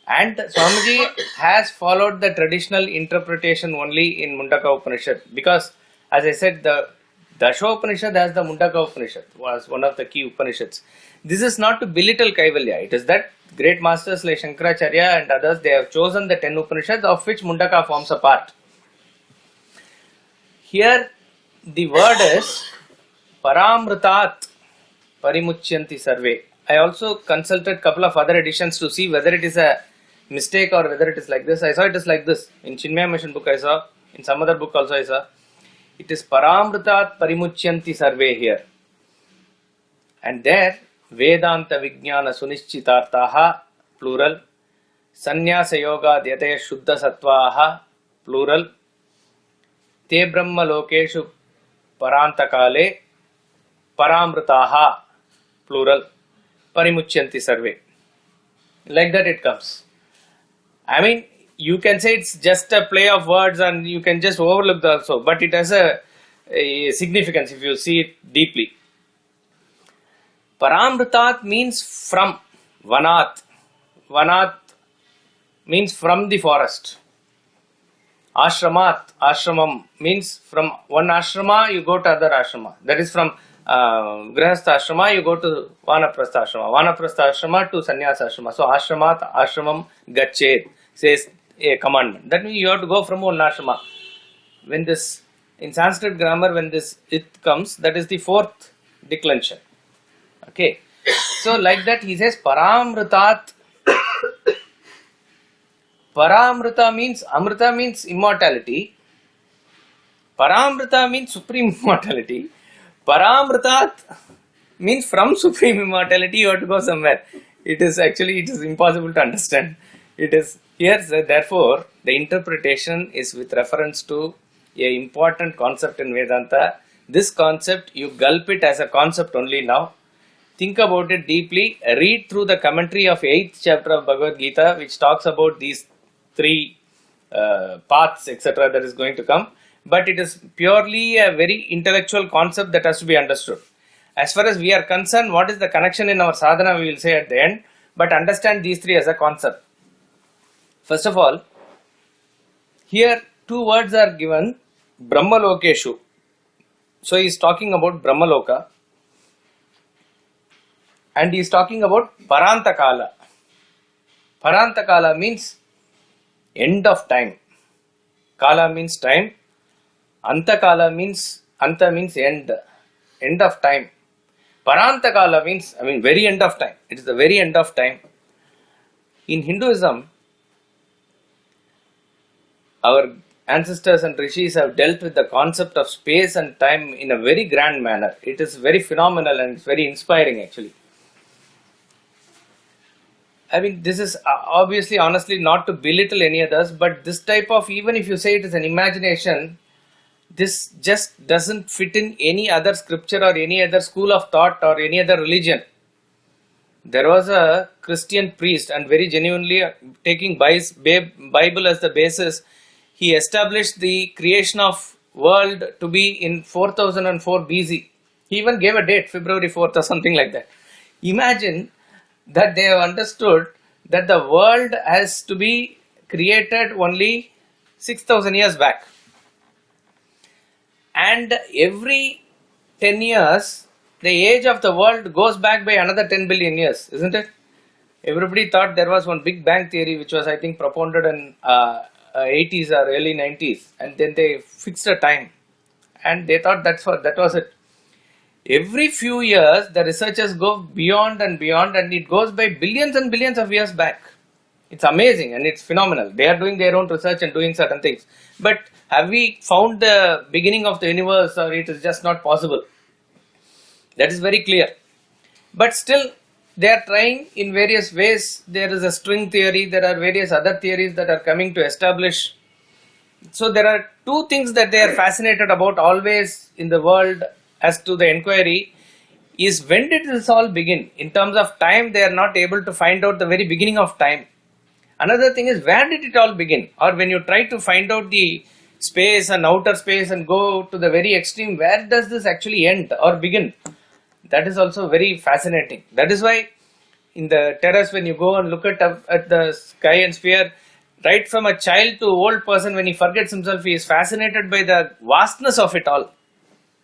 S2: And Swamiji has followed the traditional interpretation only in Mundaka Upanishad, because as I said, the Dasha Upanishad has the Mundaka Upanishad, was one of the key Upanishads. This is not to belittle Kaivalya, it is that great masters like Shankaracharya and others, they have chosen the 10 Upanishads, of which Mundaka forms a part. Here the word is Paramritat Parimuchyanti Sarve. I also consulted a couple of other editions to see whether it is a mistake or whether it is like this. I saw it is like this. In Chinmaya Mission book I saw, in some other book also I saw. It is Paramritat Parimuchyanti Sarve here. And there, Vedanta Vijnana Sunishchitartaha, plural. Sannyasa Yoga Dhyataya Shuddha Sattvaha, plural. Te Brahma Lokeshu Parantakale, Paramritaha, plural. Parimuchyanti Sarve. Like that it comes. I mean, you can say it's just a play of words and you can just overlook that also, but it has a significance if you see it deeply. Paramritat means from, Vanat. Vanat means from the forest. Ashramat, ashramam means from one ashrama you go to other ashrama. That is from Grihastha ashrama you go to Vanaprastha ashrama. Vanaprastha ashrama to Sannyasa ashrama. So ashramat, ashramam, gachet says a commandment. That means you have to go from one ashrama. When this, in Sanskrit grammar, when this it comes, that is the fourth declension. Okay. So like that he says Paramritat. Paramrita means, Amrita means immortality. Paramrita means supreme immortality. Paramritat means from supreme immortality you have to go somewhere. It is impossible to understand. It is here, therefore, the interpretation is with reference to a important concept in Vedanta. This concept, you gulp it as a concept only now. Think about it deeply. Read through the commentary of 8th chapter of Bhagavad Gita, which talks about these 3 paths, etc. that is going to come. but it is purely a very intellectual concept that has to be understood. As far as we are concerned, what is the connection in our sadhana, we will say at the end, but understand these three as a concept. First of all, here two words are given, Brahmalokeshu. So he is talking about Brahmaloka and he is talking about Parantakala. Parantakala means end of time. Kala means time. Antakala means, Anta means end. End of time. Parantakala means, very end of time. It is the very end of time. In Hinduism, our ancestors and rishis have dealt with the concept of space and time in a very grand manner. It is very phenomenal and it's very inspiring actually. This is obviously, honestly, not to belittle any others, but this type of, even if you say it is an imagination, this just doesn't fit in any other scripture or any other school of thought or any other religion. There was a Christian priest, and very genuinely taking Bible as the basis, he established the creation of world to be in 4004 BC. He even gave a date, February 4th or something like that. Imagine that they have understood that the world has to be created only 6,000 years back. And every 10 years, the age of the world goes back by another 10 billion years, isn't it? Everybody thought there was one Big Bang theory which was, I think, propounded in 80s or early 90s, and then they fixed a time and they thought that was it. Every few years, the researchers go beyond and beyond, and it goes by billions and billions of years back. It's amazing and it's phenomenal. They are doing their own research and doing certain things. But have we found the beginning of the universe, or it is just not possible? That is very clear. But still, they are trying in various ways. There is a string theory, there are various other theories that are coming to establish. So there are two things that they are fascinated about always in the world as to the inquiry is, when did this all begin? In terms of time, they are not able to find out the very beginning of time. Another thing is, where did it all begin? Or when you try to find out the space and outer space and go to the very extreme, where does this actually end or begin? That is also very fascinating. That is why in the terrace, when you go and look at the sky and sphere, right from a child to old person, when he forgets himself, he is fascinated by the vastness of it all.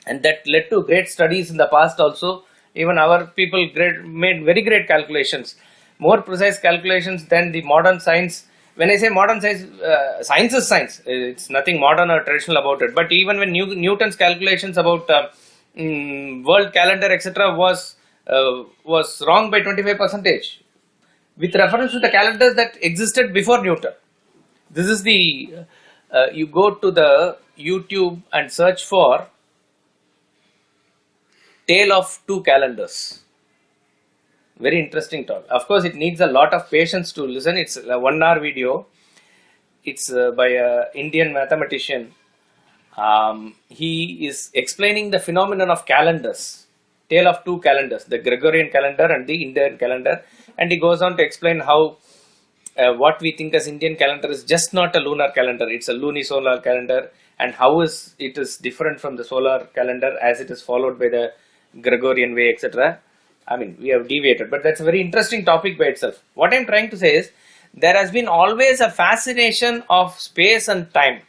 S2: And that led to great studies in the past also. Even our people made very great calculations, more precise calculations than the modern science. When I say modern science, science is science. It's nothing modern or traditional about it. But even when Newton's calculations about world calendar, etc., was wrong by 25% with reference to the calendars that existed before Newton. This is the, you go to the YouTube and search for Tale of Two Calendars. Very interesting talk. Of course, it needs a lot of patience to listen. It's a 1 hour video. It's by an Indian mathematician. He is explaining the phenomenon of calendars. Tale of Two Calendars, the Gregorian calendar and the Indian calendar. And he goes on to explain how what we think as Indian calendar is just not a lunar calendar. It's a lunisolar calendar. And how it is different from the solar calendar as it is followed by the Gregorian way, etc. We have deviated, but that's a very interesting topic by itself. What I'm trying to say is, there has been always a fascination of space and time.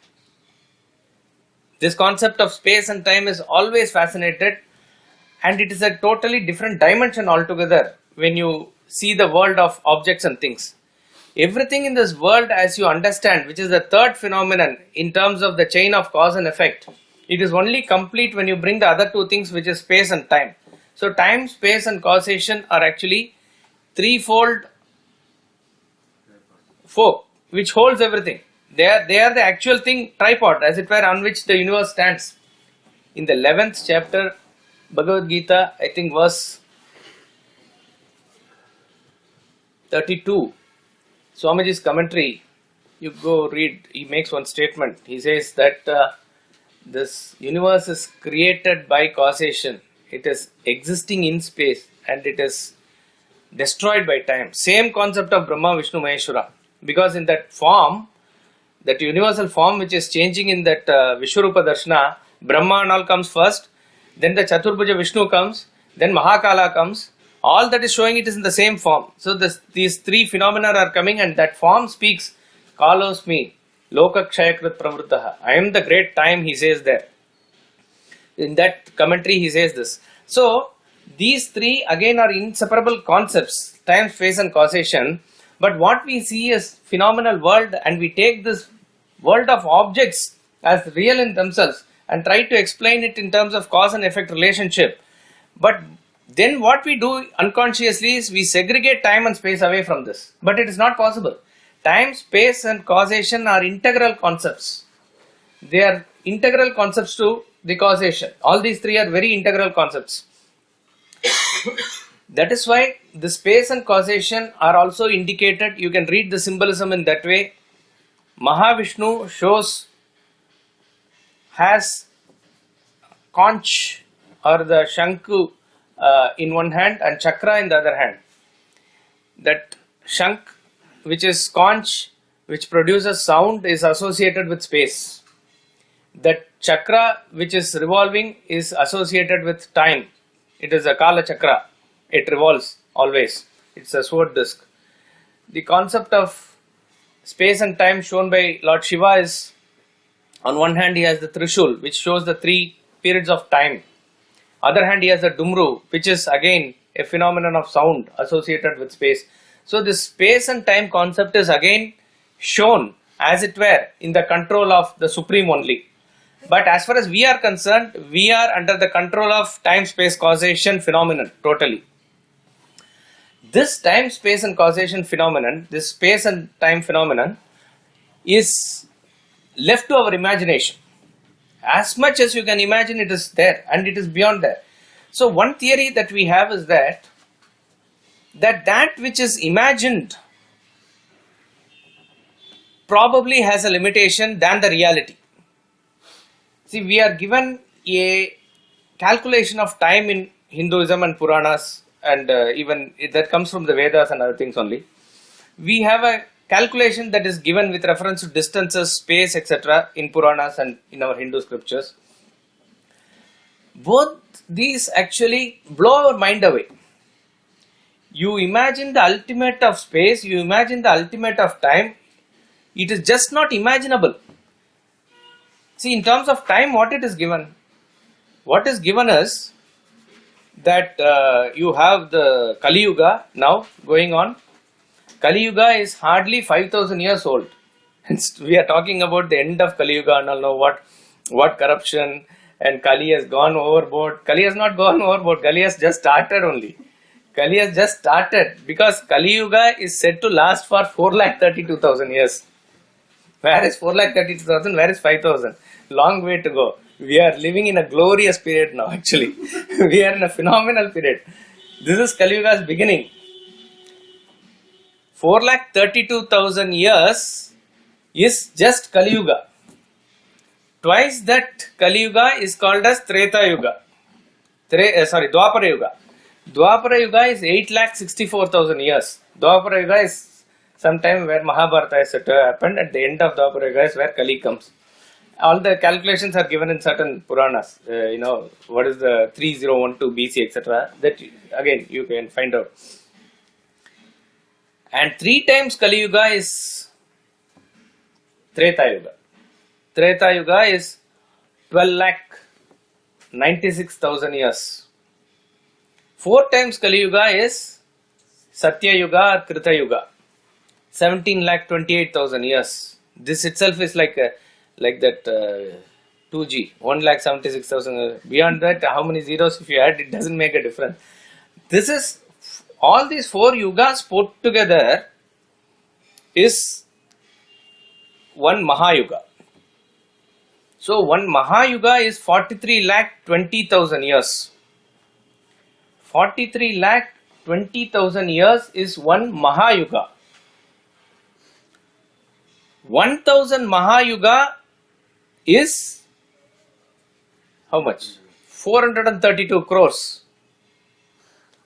S2: This concept of space and time is always fascinated, and it is a totally different dimension altogether when you see the world of objects and things. Everything in this world, as you understand, which is the third phenomenon in terms of the chain of cause and effect, it is only complete when you bring the other two things, which is space and time. So time, space and causation are actually threefold fork which holds everything. They are the actual thing, tripod as it were, on which the universe stands. In the 11th chapter, Bhagavad Gita, I think verse 32, Swamiji's commentary, you go read, he makes one statement. He says that this universe is created by causation. It is existing in space and it is destroyed by time. Same concept of Brahma, Vishnu, Maheshwara. Because in that form, that universal form which is changing in that Vishwarupa Darshana, Brahma and all comes first, then the Chaturbhuja Vishnu comes, then Mahakala comes. All that is showing it is in the same form. So these three phenomena are coming, and that form speaks, Kalosmi, Lokakshayakrit Pravruttaha. I am the great time, he says there. In that commentary he says this. So these three again are inseparable concepts, time, space and causation. But what we see is phenomenal world, and we take this world of objects as real in themselves and try to explain it in terms of cause and effect relationship. But then what we do unconsciously is we segregate time and space away from this. But it is not possible. Time, space and causation are integral concepts. They are integral concepts to the causation. All these three are very integral concepts. That is why the space and causation are also indicated. You can read the symbolism in that way. Mahavishnu has conch or the Shankhu in one hand and chakra in the other hand. That Shankh, which is conch, which produces sound, is associated with space. That chakra, which is revolving, is associated with time. It is a Kala chakra. It revolves always. It's a sword disc. The concept of space and time shown by Lord Shiva is, on one hand he has the Trishul, which shows the three periods of time. Other hand he has the Dumru, which is again a phenomenon of sound associated with space. So this space and time concept is again shown, as it were, in the control of the Supreme only. But as far as we are concerned, we are under the control of time, space, causation phenomenon totally. This time, space and causation phenomenon, this space and time phenomenon is left to our imagination. As much as you can imagine, it is there and it is beyond there. So one theory that we have is that which is imagined probably has a limitation than the reality. See, we are given a calculation of time in Hinduism and Puranas, and even that comes from the Vedas and other things only. We have a calculation that is given with reference to distances, space, etc. in Puranas and in our Hindu scriptures. Both these actually blow our mind away. You imagine the ultimate of space, you imagine the ultimate of time, it is just not imaginable. See, in terms of time, what it is given? What is given is that you have the Kali Yuga now going on. Kali Yuga is hardly 5,000 years old. We are talking about the end of Kali Yuga and all know what corruption, and Kali has gone overboard. Kali has not gone overboard. Kali has just started only. Kali has just started because Kali Yuga is said to last for 4,32,000 years. Where is 4,32,000? Where is 5,000? Long way to go. We are living in a glorious period now actually. We are in a phenomenal period. This is Kali Yuga's beginning. 4,32,000 years is just Kali Yuga. Twice that Kali Yuga is called as Treta Yuga. Dwapara Yuga. Dwapara Yuga is 8,64,000 years. Dwapara Yuga is sometime where Mahabharata is said to have happened. At the end of Dwapara Yuga is where Kali comes. All the calculations are given in certain Puranas. What is the 3012 BC, etc. That again you can find out. And 3 times Kali Yuga is Treta Yuga. Treta Yuga is 12,96,000 years. 4 times Kali Yuga is Satya Yuga or Krita Yuga. 17,28,000 years. This itself is like that 2G, 1,76,000. Beyond that, how many zeros if you add, it doesn't make a difference. This is all these 4 yugas put together is one Mahayuga. So one Mahayuga is 43,20,000 years. 43,20,000 years is one Mahayuga. 1,000 Mahayuga is how much? 432 crores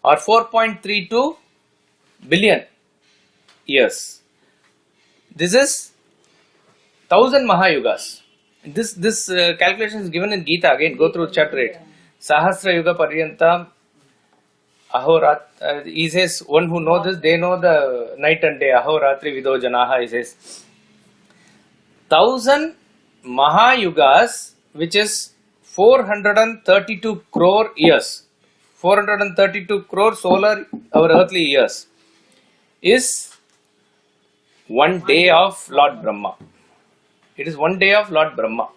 S2: or 4.32 billion years. This is 1000 Mahayugas. This calculation is given in Gita. Again, go through chapter 8. Sahasra Yuga Paryantam Ahorat. He says, one who knows this, they know the night and day. Ahoratri Vido Janaha, he says. 1000 Mahayugas, which is 432 crore years. 432 crore solar, our earthly years, is one day of Lord Brahma. It is one day of Lord Brahma.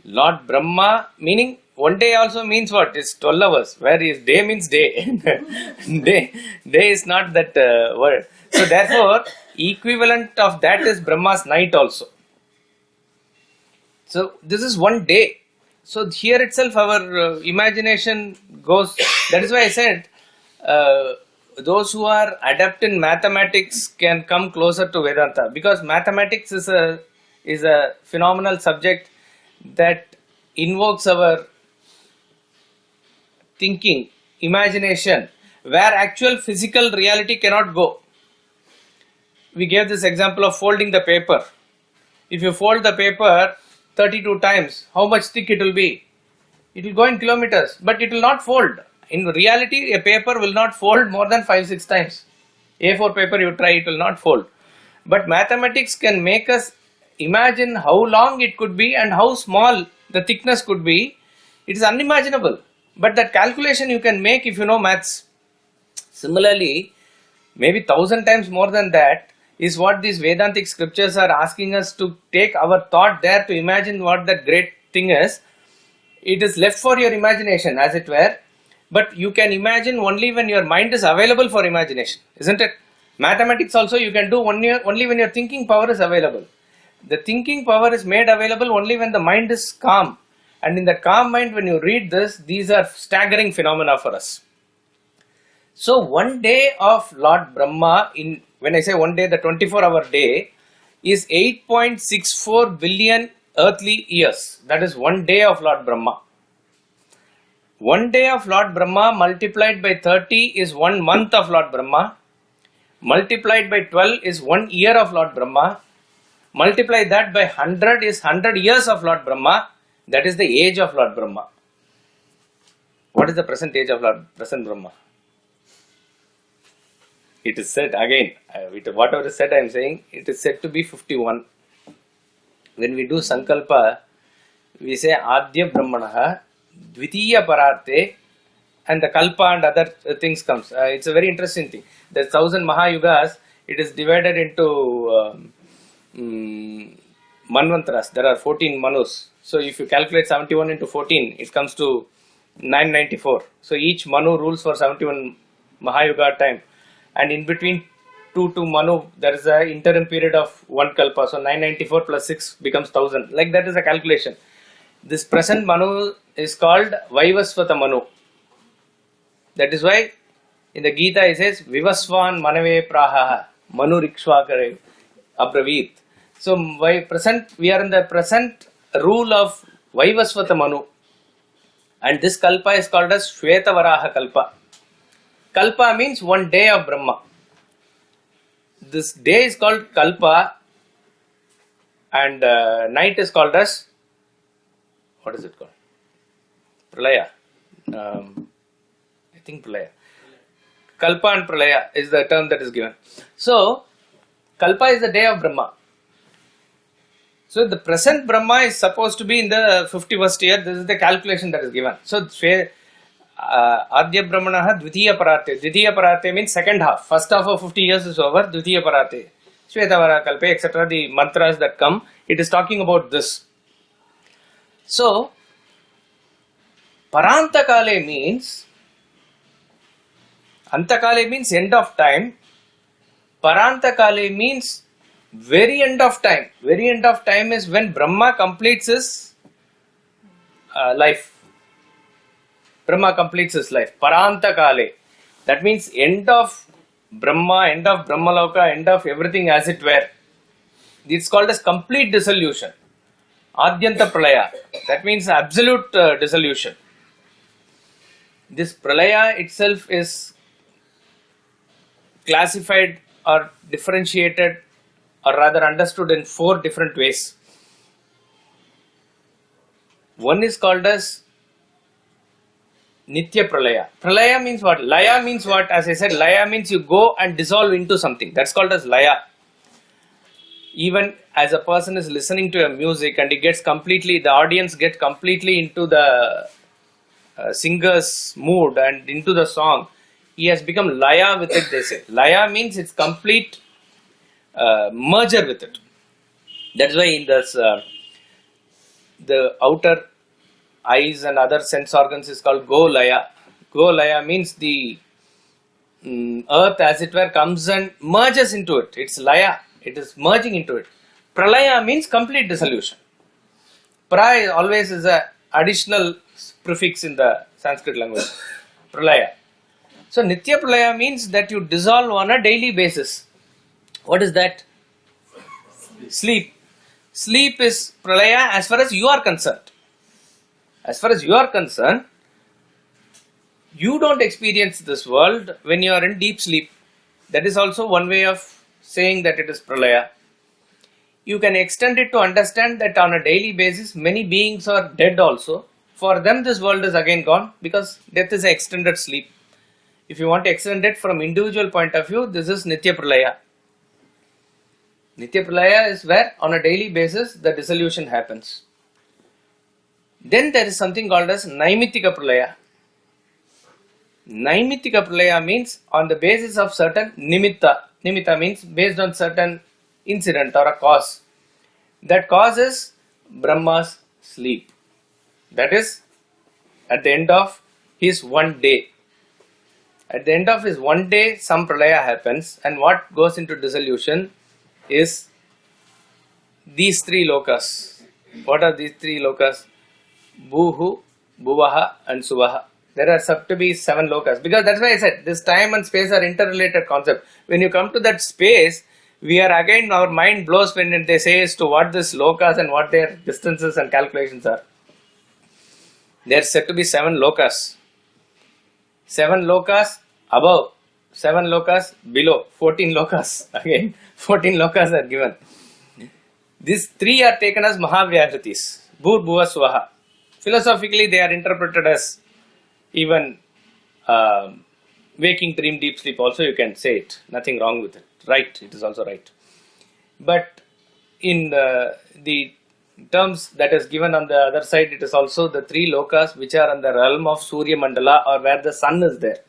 S2: Lord Brahma, meaning one day also means what? It's 12 hours. Where is day means day. day is not that word. So therefore, equivalent of that is Brahma's night also. So this is one day. So here itself our imagination goes. That is why I said those who are adept in mathematics can come closer to Vedanta, because mathematics is a phenomenal subject that invokes our thinking, imagination, where actual physical reality cannot go. We gave this example of folding the paper. If you fold the paper 32 times, how much thick it will be? It will go in kilometers, but it will not fold. In reality, a paper will not fold more than 5-6 times. A4 paper you try, it will not fold. But mathematics can make us imagine how long it could be and how small the thickness could be. It is unimaginable. But that calculation you can make if you know maths. Similarly, maybe 1000 times more than that is what these Vedantic scriptures are asking us to take our thought there to imagine what that great thing is. It is left for your imagination, as it were, but you can imagine only when your mind is available for imagination, isn't it? Mathematics also you can do only when your thinking power is available. The thinking power is made available only when the mind is calm, and in the calm mind, when you read this, these are staggering phenomena for us. So one day of Lord Brahma, when I say one day, the 24-hour day, is 8.64 billion earthly years. That is one day of Lord Brahma. One day of Lord Brahma multiplied by 30 is 1 month of Lord Brahma. Multiplied by 12 is 1 year of Lord Brahma. Multiply that by 100 is 100 years of Lord Brahma. That is the age of Lord Brahma. What is the present age of present Brahma? It is said again, whatever is said I am saying, it is said to be 51. When we do Sankalpa, we say Adya Brahmanaha, Dvitiya Pararte, and the Kalpa and other things comes. It's a very interesting thing. The 1000 Mahayugas, it is divided into Manvantras. There are 14 Manus. So if you calculate 71 into 14, it comes to 994. So each Manu rules for 71 Mahayuga time. And in between two Manu, there is an interim period of 1 Kalpa. So 994 plus 6 becomes 1000. Like that is a calculation. This present Manu is called Vaivasvata Manu. That is why in the Gita it says Vivasvan Manave Praha Manu Rikshvakare Abravit. So we are in the present rule of Vaivasvata Manu. And this Kalpa is called as Shvetavaraha Kalpa. Kalpa means one day of Brahma. This day is called Kalpa and night is called as, what is it called? Pralaya. I think Pralaya. Kalpa and Pralaya is the term that is given. So, Kalpa is the day of Brahma. So, the present Brahma is supposed to be in the 51st year. This is the calculation that is given. So, Adya Brahmanaha Dvitiya Parate. Dvitiya Parate means second half. First half of 50 years is over. Dvitiya Parate. Shvetavara Kalpe, etc. The mantras that come, it is talking about this. So, Parantakale means, Antakale means end of time. Parantakale means very end of time. Very end of time is when Brahma completes his life. Brahma completes his life. Parantakale. That means end of Brahma, end of Brahmaloka, end of everything as it were. It's called as complete dissolution. Adyanta Pralaya. That means absolute dissolution. This Pralaya itself is classified or differentiated or rather understood in 4 different ways. One is called as Nitya Pralaya. Pralaya means what? Laya means what? As I said, Laya means you go and dissolve into something. That's called as Laya. Even as a person is listening to a music and the audience gets completely into the singer's mood and into the song, he has become Laya with it, they say. Laya means it's complete merger with it. That's why in this, the outer eyes and other sense organs is called Go Laya. Go Laya means the earth, as it were, comes and merges into it. It's Laya. It is merging into it. Pralaya means complete dissolution. Pra always is an additional prefix in the Sanskrit language. Pralaya. So Nitya Pralaya means that you dissolve on a daily basis. What is that? Sleep. Sleep is Pralaya as far as you are concerned. As far as you are concerned, you don't experience this world when you are in deep sleep. That is also one way of saying that it is Pralaya. You can extend it to understand that on a daily basis, many beings are dead also. For them, this world is again gone because death is an extended sleep. If you want to extend it from individual point of view, this is Nitya Pralaya. Nitya Pralaya is where on a daily basis the dissolution happens. Then there is something called as Naimittika Pralaya. Naimittika Pralaya means on the basis of certain nimitta. Nimitta means based on certain incident or a cause. That cause is Brahma's sleep. That is at the end of his one day. At the end of his one day, some Pralaya happens, and what goes into dissolution is these 3 lokas. What are these 3 lokas? Bhuhu, Bhuvaha and Suvaha. There are said to be 7 lokas, because that's why I said this time and space are interrelated concept. When you come to that space, we are again, our mind blows when they say as to what this lokas and what their distances and calculations are. There are said to be 7 lokas. 7 lokas above, 7 lokas below, 14 lokas. Again, 14 lokas are given. These 3 are taken as Mahavyaghritis. Bhur, Bhuva, Swaha. Philosophically, they are interpreted as even waking, dream, deep sleep also you can say it. Nothing wrong with it. Right, it is also right. But in the terms that is given on the other side, it is also the 3 lokas which are on the realm of Surya Mandala, or where the sun is there.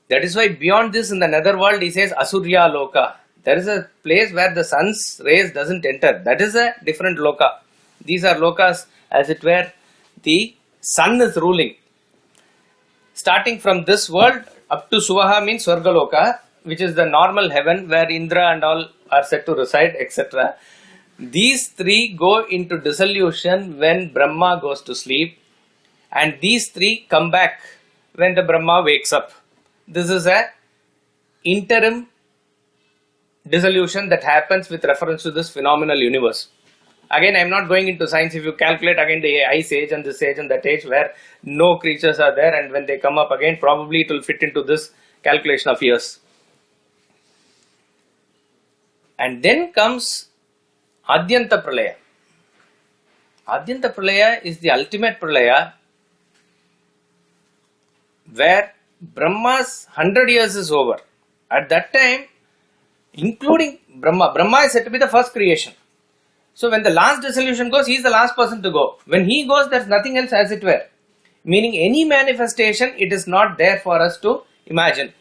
S2: That is why beyond this, in the netherworld, he says Asurya Loka. There is a place where the sun's rays doesn't enter. That is a different loka. These are lokas, as it were, the sun is ruling. Starting from this world up to Suvaha means Swargaloka, which is the normal heaven where Indra and all are said to reside, etc. These 3 go into dissolution when Brahma goes to sleep, and these 3 come back when the Brahma wakes up. This is a interim dissolution that happens with reference to this phenomenal universe. Again, I am not going into science. If you calculate again the ice age and this age and that age where no creatures are there, and when they come up again, probably it will fit into this calculation of years. And then comes Adyanta Pralaya. Adyanta Pralaya is the ultimate Pralaya where Brahma's 100 years is over. At that time, including Brahma is said to be the first creation. So when the last dissolution goes, he is the last person to go. When he goes, there is nothing else, as it were. Meaning any manifestation, it is not there for us to imagine.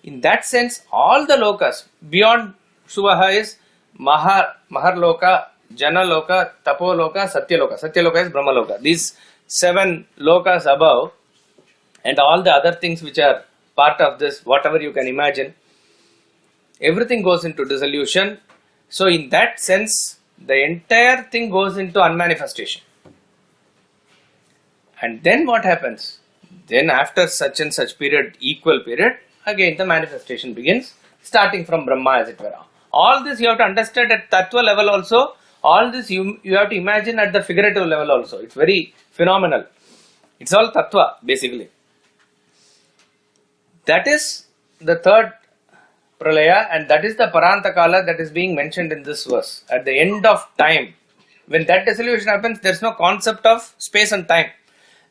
S2: In that sense, all the lokas beyond Suvaha is Maharloka, Janaloka, Tapoloka, Satyaloka. Satyaloka is Brahmaloka. These 7 lokas above and all the other things which are part of this, whatever you can imagine, everything goes into dissolution. So in that sense, the entire thing goes into unmanifestation. And then what happens? Then after such and such period, equal period, again the manifestation begins, starting from Brahma, as it were. All this you have to understand at Tattva level also. All this you have to imagine at the figurative level also. It's very phenomenal. It's all Tattva basically. That is the third pralaya, and that is the Parantakala that is being mentioned in this verse. At the end of time, when that dissolution happens, there is no concept of space and time.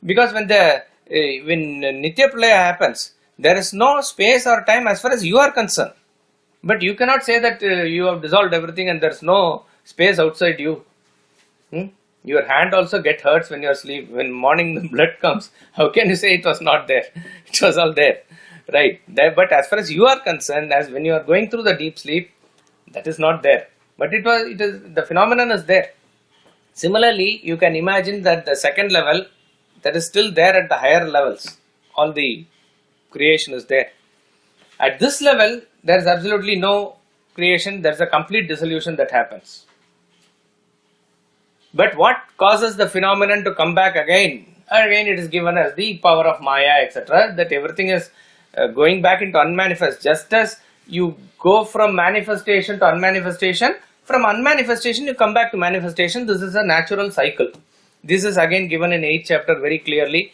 S2: Because when Nitya Pralaya happens, there is no space or time as far as you are concerned. But you cannot say that you have dissolved everything and there is no space outside you. Your hand also get hurts when you are asleep. When morning the blood comes, how can you say it was not there? It was all there, right? But as far as you are concerned, as when you are going through the deep sleep, that is not there. But the phenomenon is there. Similarly, you can imagine that the second level, that is still there at the higher levels. All the creation is there. At this level, there is absolutely no creation. There is a complete dissolution that happens. But what causes the phenomenon to come back again? Again, it is given as the power of Maya, etc. That everything is going back into unmanifest. Just as you go from manifestation to unmanifestation, from unmanifestation you come back to manifestation. This is a natural cycle. This is again given in 8th chapter very clearly.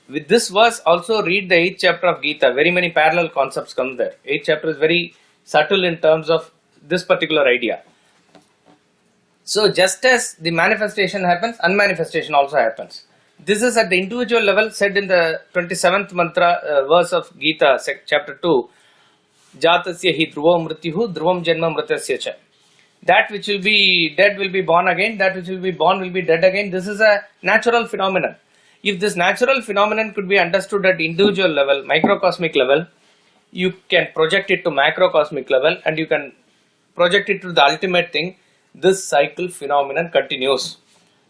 S2: With this verse, also read the 8th chapter of Gita. Very many parallel concepts come there. 8th chapter is very subtle in terms of this particular idea. So just as the manifestation happens, unmanifestation also happens. This is at the individual level said in the 27th mantra verse of Gita, chapter 2. Jatasya hi dhruvam mrityuhu dhruvam janma mritasya cha. That which will be dead will be born again, that which will be born will be dead again. This is a natural phenomenon. If this natural phenomenon could be understood at individual level, microcosmic level, you can project it to macrocosmic level and you can project it to the ultimate thing. This cycle phenomenon continues.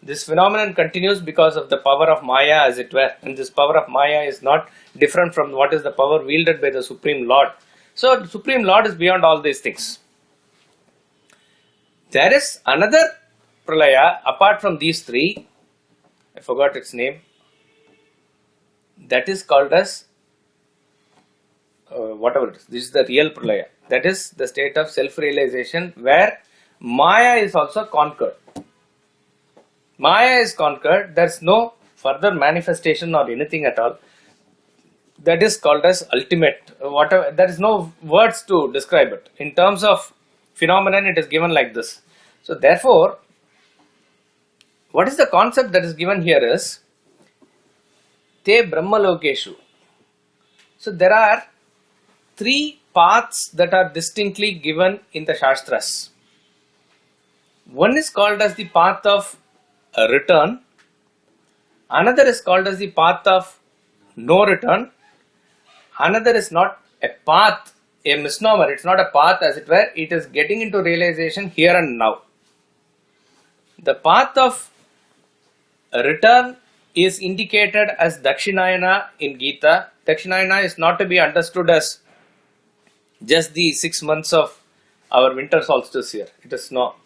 S2: This phenomenon continues because of the power of Maya, as it were, and this power of Maya is not different from what is the power wielded by the Supreme Lord. So the Supreme Lord is beyond all these things. There is another pralaya apart from these three, I forgot its name, that is called as whatever it is. This is the real pralaya. That is the state of self-realization where Maya is also conquered. Maya is conquered. There is no further manifestation or anything at all. That is called as ultimate. Whatever. There is no words to describe it. In terms of phenomenon, it is given like this. So therefore, what is the concept that is given here is Te Brahmalokeshu. So there are three paths that are distinctly given in the Shastras. One is called as the path of return. Another is called as the path of no return. Another is not a path, a misnomer. It's not a path as it were. It is getting into realization here and now. The path of return is indicated as Dakshinayana in Gita. Dakshinayana is not to be understood as just the 6 months of our winter solstice here. It is not.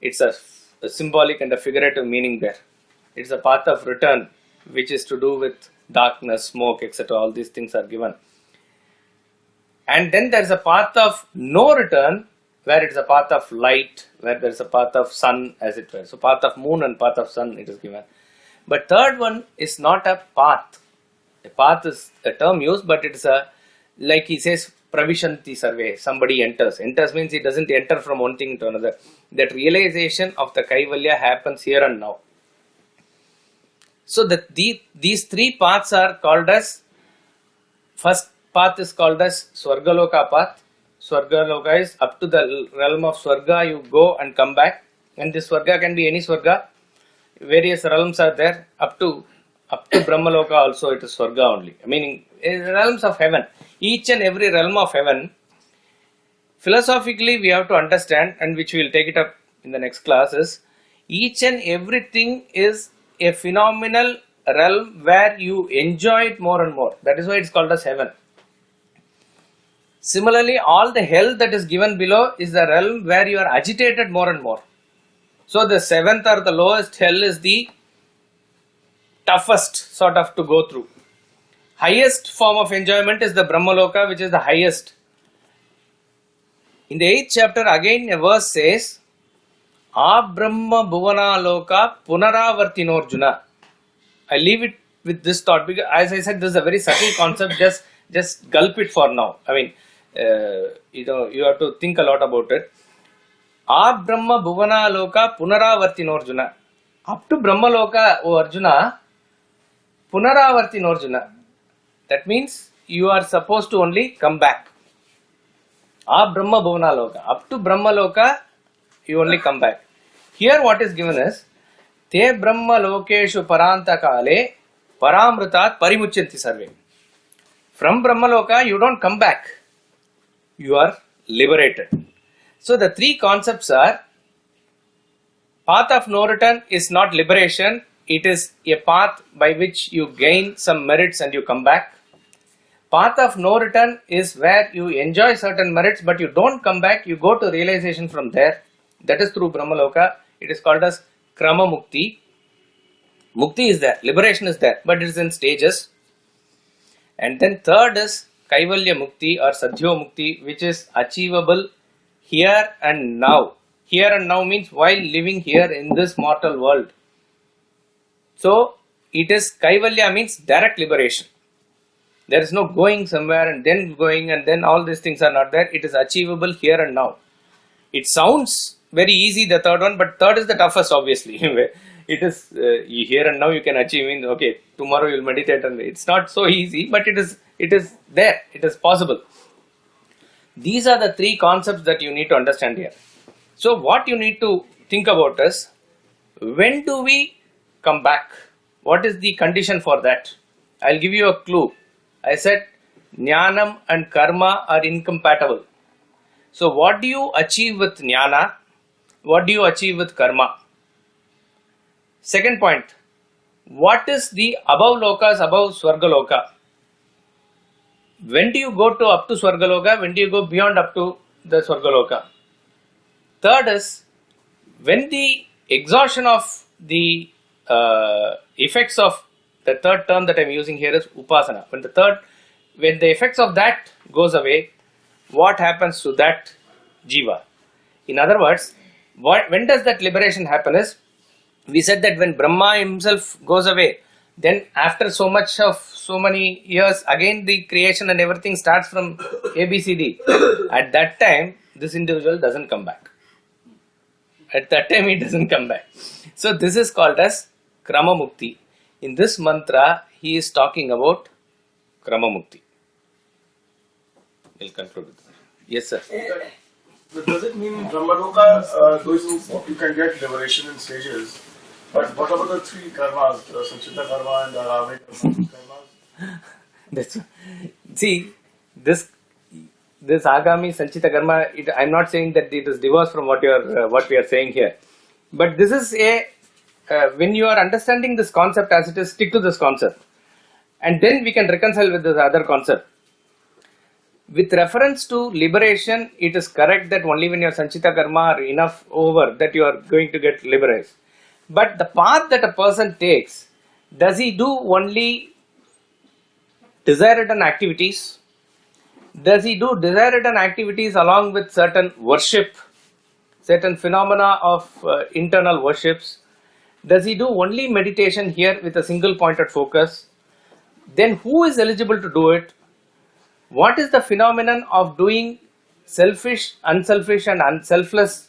S2: It's a symbolic and a figurative meaning there. It's a path of return which is to do with darkness, smoke, etc. All these things are given. And then there is a path of no return where it is a path of light, where there is a path of sun as it were. So path of moon and path of sun it is given. But third one is not a path. A path is a term used, but it is a, like he says, Pravishanti Sarve, somebody enters. Enters means he doesn't enter from one thing to another. That realization of the Kaivalya happens here and now. So that these three paths are called as, first path is called as Swargaloka path. Swargaloka is up to the realm of Swarga, you go and come back. And this Swarga can be any Swarga. Various realms are there. Up to Brahmaloka also it is Swarga only. Meaning realms of heaven. Each and every realm of heaven, philosophically we have to understand, and which we will take it up in the next class, is each and everything is a phenomenal realm where you enjoy it more and more. That is why it is called as heaven. Similarly, all the hell that is given below is the realm where you are agitated more and more. So the 7th or the lowest hell is the toughest sort of to go through. Highest form of enjoyment is the Brahmaloka, which is the highest. In the 8th chapter, again a verse says, Abrahma Bhuvana Loka Punaravartinorjuna. I leave it with this thought because, as I said, this is a very subtle concept. Just gulp it for now. I mean, you have to think a lot about it. A Brahma Bhuvana Loka Punaravartino Arjuna. Up to Brahma Loka, O Arjuna, Punaravartino Arjuna. That means you are supposed to only come back. A Brahma Bhuvana Loka. Up to Brahma Loka, you only come back. Here what is given is Te Brahma Lokeshu Paranta Kale Paramrutat Parimuchanti Sarve. From Brahma Loka, you don't come back. You are liberated. So the three concepts are: path of no return is not liberation, it is a path by which you gain some merits and you come back. Path of no return is where you enjoy certain merits but you don't come back, you go to realization from there. That is through Brahmaloka. It is called as Krama Mukti. Mukti is there, liberation is there, but it is in stages. And then third is Kaivalya Mukti or Sadhyo Mukti, which is achievable here and now. Here and now means while living here in this mortal world. So it is Kaivalya means direct liberation. There is no going somewhere and then going and then all these things are not there. It is achievable here and now. It sounds very easy, the third one, but third is the toughest, obviously. It is here and now you can achieve. In okay, tomorrow you will meditate, and it's not so easy, but it is there. It is possible. These are the three concepts that you need to understand here. So what you need to think about is, when do we come back? What is the condition for that? I'll give you a clue. I said Jnanam and Karma are incompatible. So what do you achieve with Jnana? What do you achieve with Karma? Second point, what is the above lokas, above Swargaloka? When do you go to up to Swargaloka? When do you go beyond up to the Swargaloka? Third is, when the exhaustion of the effects of the third term that I am using here is Upasana. When the effects of that goes away, what happens to that Jiva? In other words, when does that liberation happen is, we said that when Brahma himself goes away, then after so many years, again the creation and everything starts from ABCD. At that time, this individual doesn't come back. At that time, he doesn't come back. So this is called as Krama Mukti. In this mantra, he is talking about Krama Mukti. We'll conclude with that. Yes, sir.
S5: But does it mean Brahmaloka, you can get liberation in stages? But what about the three karmas, the Sanchita karma and the Arave karmas?
S2: See, this Agami Sanchita karma, I'm not saying that it is divorced from what we are saying here. But this is when you are understanding this concept as it is, stick to this concept. And then we can reconcile with this other concept. With reference to liberation, it is correct that only when your Sanchita karma are enough over that you are going to get liberated. But the path that a person takes, does he do only desire-ridden activities? Does he do desire-ridden activities along with certain worship, certain phenomena of internal worships? Does he do only meditation here with a single pointed focus? Then who is eligible to do it? What is the phenomenon of doing selfish, unselfish and unselfless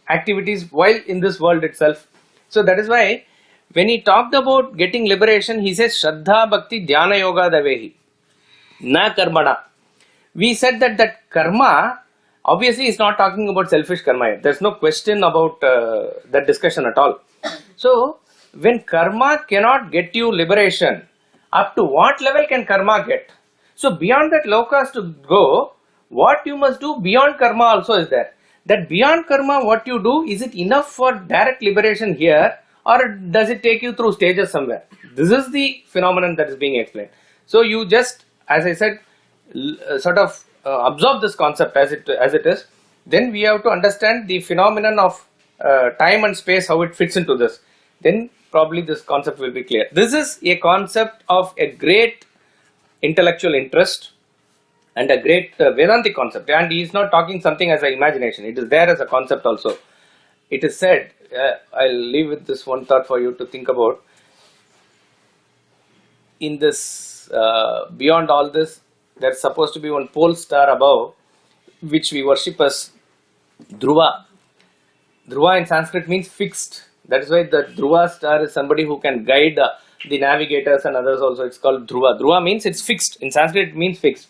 S2: activities while in this world itself? So that is why when he talked about getting liberation, he says Shraddha Bhakti Dhyana Yoga Davehi Na Karmana. We said that karma obviously is not talking about selfish karma here. There's no question about that discussion at all. So when karma cannot get you liberation, up to what level can karma get? So beyond that lokas to go, what you must do beyond karma also is there. That beyond karma what you do, is it enough for direct liberation here, or does it take you through stages somewhere? This is the phenomenon that is being explained. So you just, as I said, sort of absorb this concept as it is. Then we have to understand the phenomenon of time and space, how it fits into this. Then probably this concept will be clear. This is a concept of a great intellectual interest and a great Vedantic concept, and he is not talking something as an imagination. It is there as a concept also. It is said, I'll leave with this one thought for you to think about. In this, beyond all this, there's supposed to be one pole star above, which we worship as Dhruva. Dhruva in Sanskrit means fixed. That is why the Dhruva star is somebody who can guide the navigators and others also. It's called Dhruva. Dhruva means it's fixed. In Sanskrit it means fixed.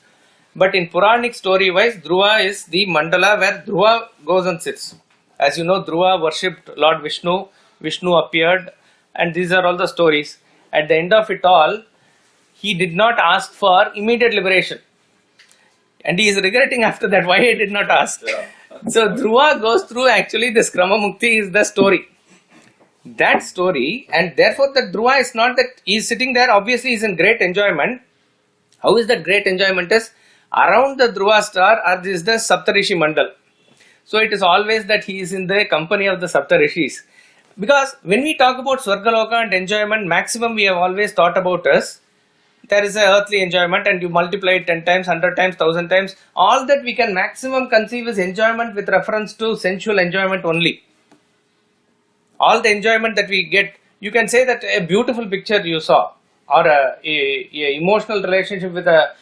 S2: But in Puranic story wise, Dhruva is the mandala where Dhruva goes and sits. As you know, Dhruva worshipped Lord Vishnu. Vishnu appeared, and these are all the stories. At the end of it all, he did not ask for immediate liberation. And he is regretting after that why he did not ask. So Dhruva goes through actually this Krama Mukti is the story. That story, and therefore the Dhruva is not that he is sitting there, obviously he is in great enjoyment. How is that great enjoyment is? Around the Dhruva star is the Saptarishi Mandal. So it is always that he is in the company of the Saptarishis. Because when we talk about Swargaloka and enjoyment, maximum we have always thought about is there is a earthly enjoyment and you multiply it 10 times, 100 times, 1000 times. All that we can maximum conceive is enjoyment with reference to sensual enjoyment only. All the enjoyment that we get, you can say that a beautiful picture you saw or a emotional relationship with a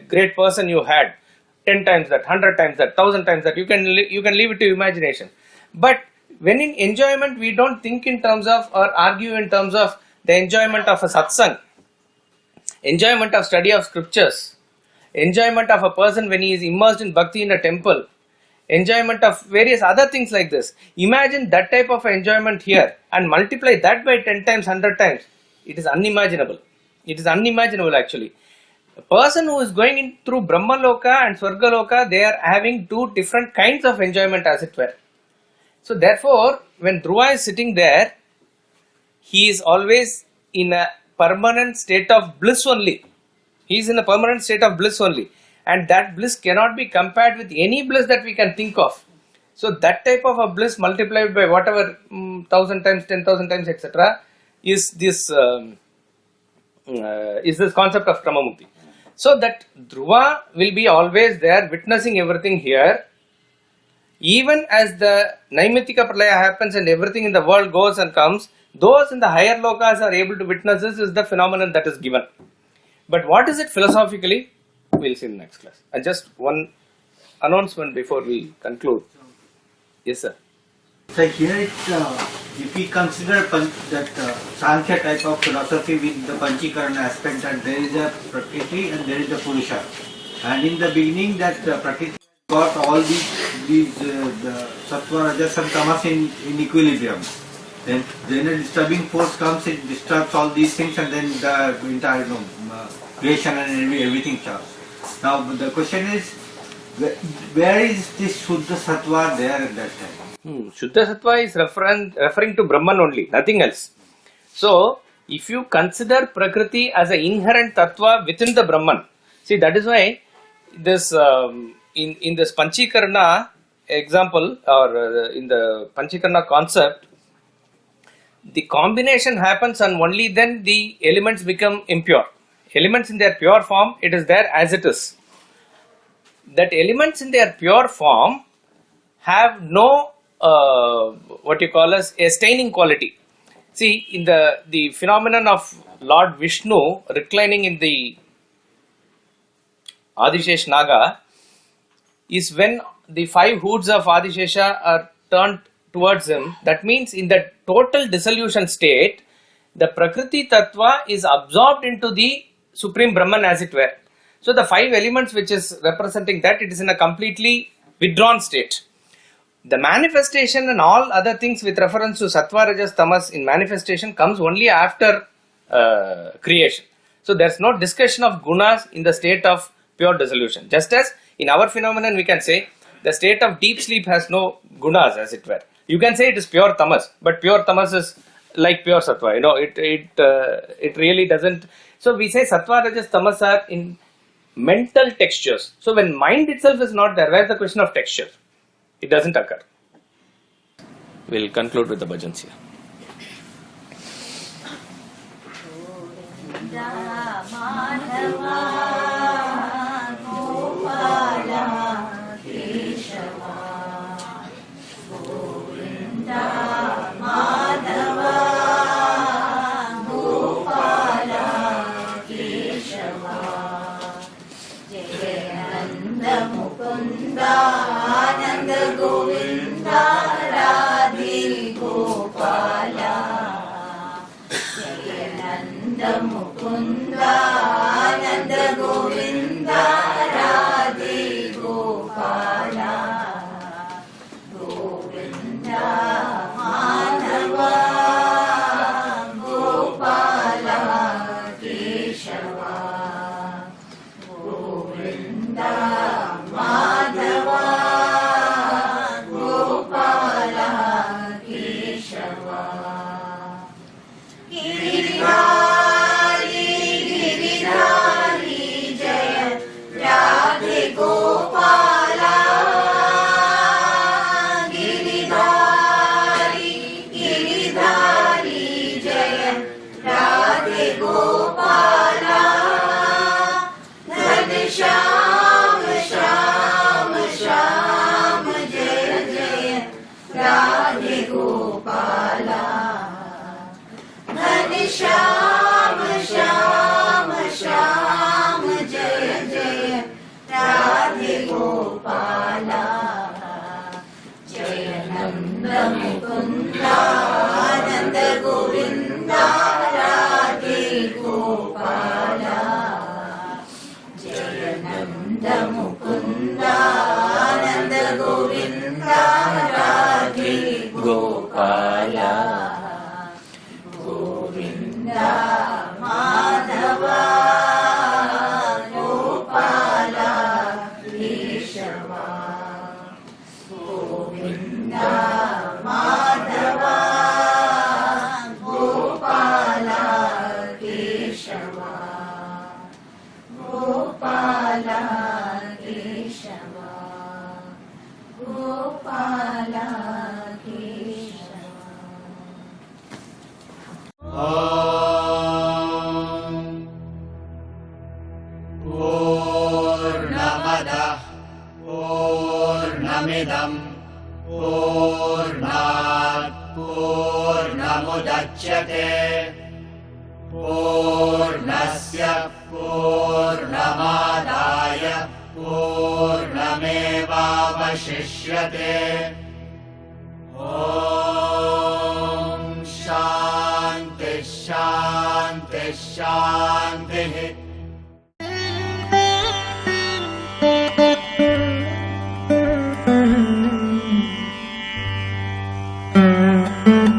S2: great person you had, 10 times that, 100 times that, 1000 times that, you can leave it to imagination. But when in enjoyment, we don't think in terms of or argue in terms of the enjoyment of a satsang, enjoyment of study of scriptures, enjoyment of a person when he is immersed in bhakti in a temple, enjoyment of various other things like this. Imagine that type of enjoyment here and multiply that by 10 times, 100 times. It is unimaginable. It is unimaginable actually. A person who is going in through Brahmaloka and Swargaloka, they are having two different kinds of enjoyment as it were. So therefore, when Dhruva is sitting there, he is always in a permanent state of bliss only. He is in a permanent state of bliss only. And that bliss cannot be compared with any bliss that we can think of. So that type of a bliss multiplied by whatever 1000 times, 10,000 times, etc. is this concept of Krama Mukti. So that Dhruva will be always there witnessing everything here. Even as the Naimittika Pralaya happens and everything in the world goes and comes, those in the higher lokas are able to witness this is the phenomenon that is given. But what is it philosophically? We'll see in the next class. And just one announcement before we conclude. Yes, sir.
S4: So here, if we consider that Sankhya type of philosophy with the Panchikarana aspect, that there is a Prakriti and there is a Purusha. And in the beginning that Prakriti got all these the Sattva, Rajas and Tamas in equilibrium. Then a disturbing force comes, it disturbs all these things and then the entire creation and everything starts. Now the question is, where is this Shuddha Sattva there at that time?
S2: Shuddha Sattva is referring to Brahman only, nothing else. So, if you consider Prakriti as an inherent Tattva within the Brahman, see that is why this in this Panchikarana example or in the Panchikarana concept, the combination happens and only then the elements become impure. Elements in their pure form, it is there as it is. That elements in their pure form have no what you call as a staining quality. See, in the phenomenon of Lord Vishnu reclining in the Adishesh Naga is when the 5 hoods of Adishesha are turned towards him. That means in the total dissolution state, the Prakriti Tattva is absorbed into the Supreme Brahman as it were. So the 5 elements which is representing that, it is in a completely withdrawn state. The manifestation and all other things with reference to Sattva, Rajas, Tamas in manifestation comes only after creation. So there is no discussion of gunas in the state of pure dissolution. Just as in our phenomenon we can say the state of deep sleep has no gunas as it were. You can say it is pure tamas, but pure tamas is like pure sattva. You know, it really doesn't. So we say sattva, rajas, tamas are in mental textures. So when mind itself is not there, where is the question of texture? It doesn't occur. We'll conclude with the bhajans here.
S3: Jai Nanda Mukunda Mukunda Nand Govinda Radhe Gopala जय नन्द मुकुन्दा नन्द गोविन्दा राधे गोपाला गोविन्दा माधवा गोपाला केशवा गोविन्दा माधवा गोपाला केशवा गिरिधारी गिरिधारी जय राधे गोपाला गिरिधारी गिरिधारी जय राधे गोपाला घनश्याम श्याम श्याम जय जय राधे गोपाला घनश्याम श्याम श्याम जय जय राधे गोपाला जय नन्द मुकुन्दा नन्द गोविन्दा राधे गोपाला जय नन्द मुकुन्दा नन्द गोविन्दा राधे गोपाला गोविन्दा माधवा गोपाला केशवा गोविन्दा माधवा गोपाला केशवा गोपाला केशवा गोपाला केशवा
S1: पूर्णमदः पूर्णमिदं पूर्णात् पूर्णमुदच्यते पूर्णस्य पूर्णमादाय पूर्णमेवावशिष्यते ॐ शान्ति शान्ति शान्तिः
S6: Thank you.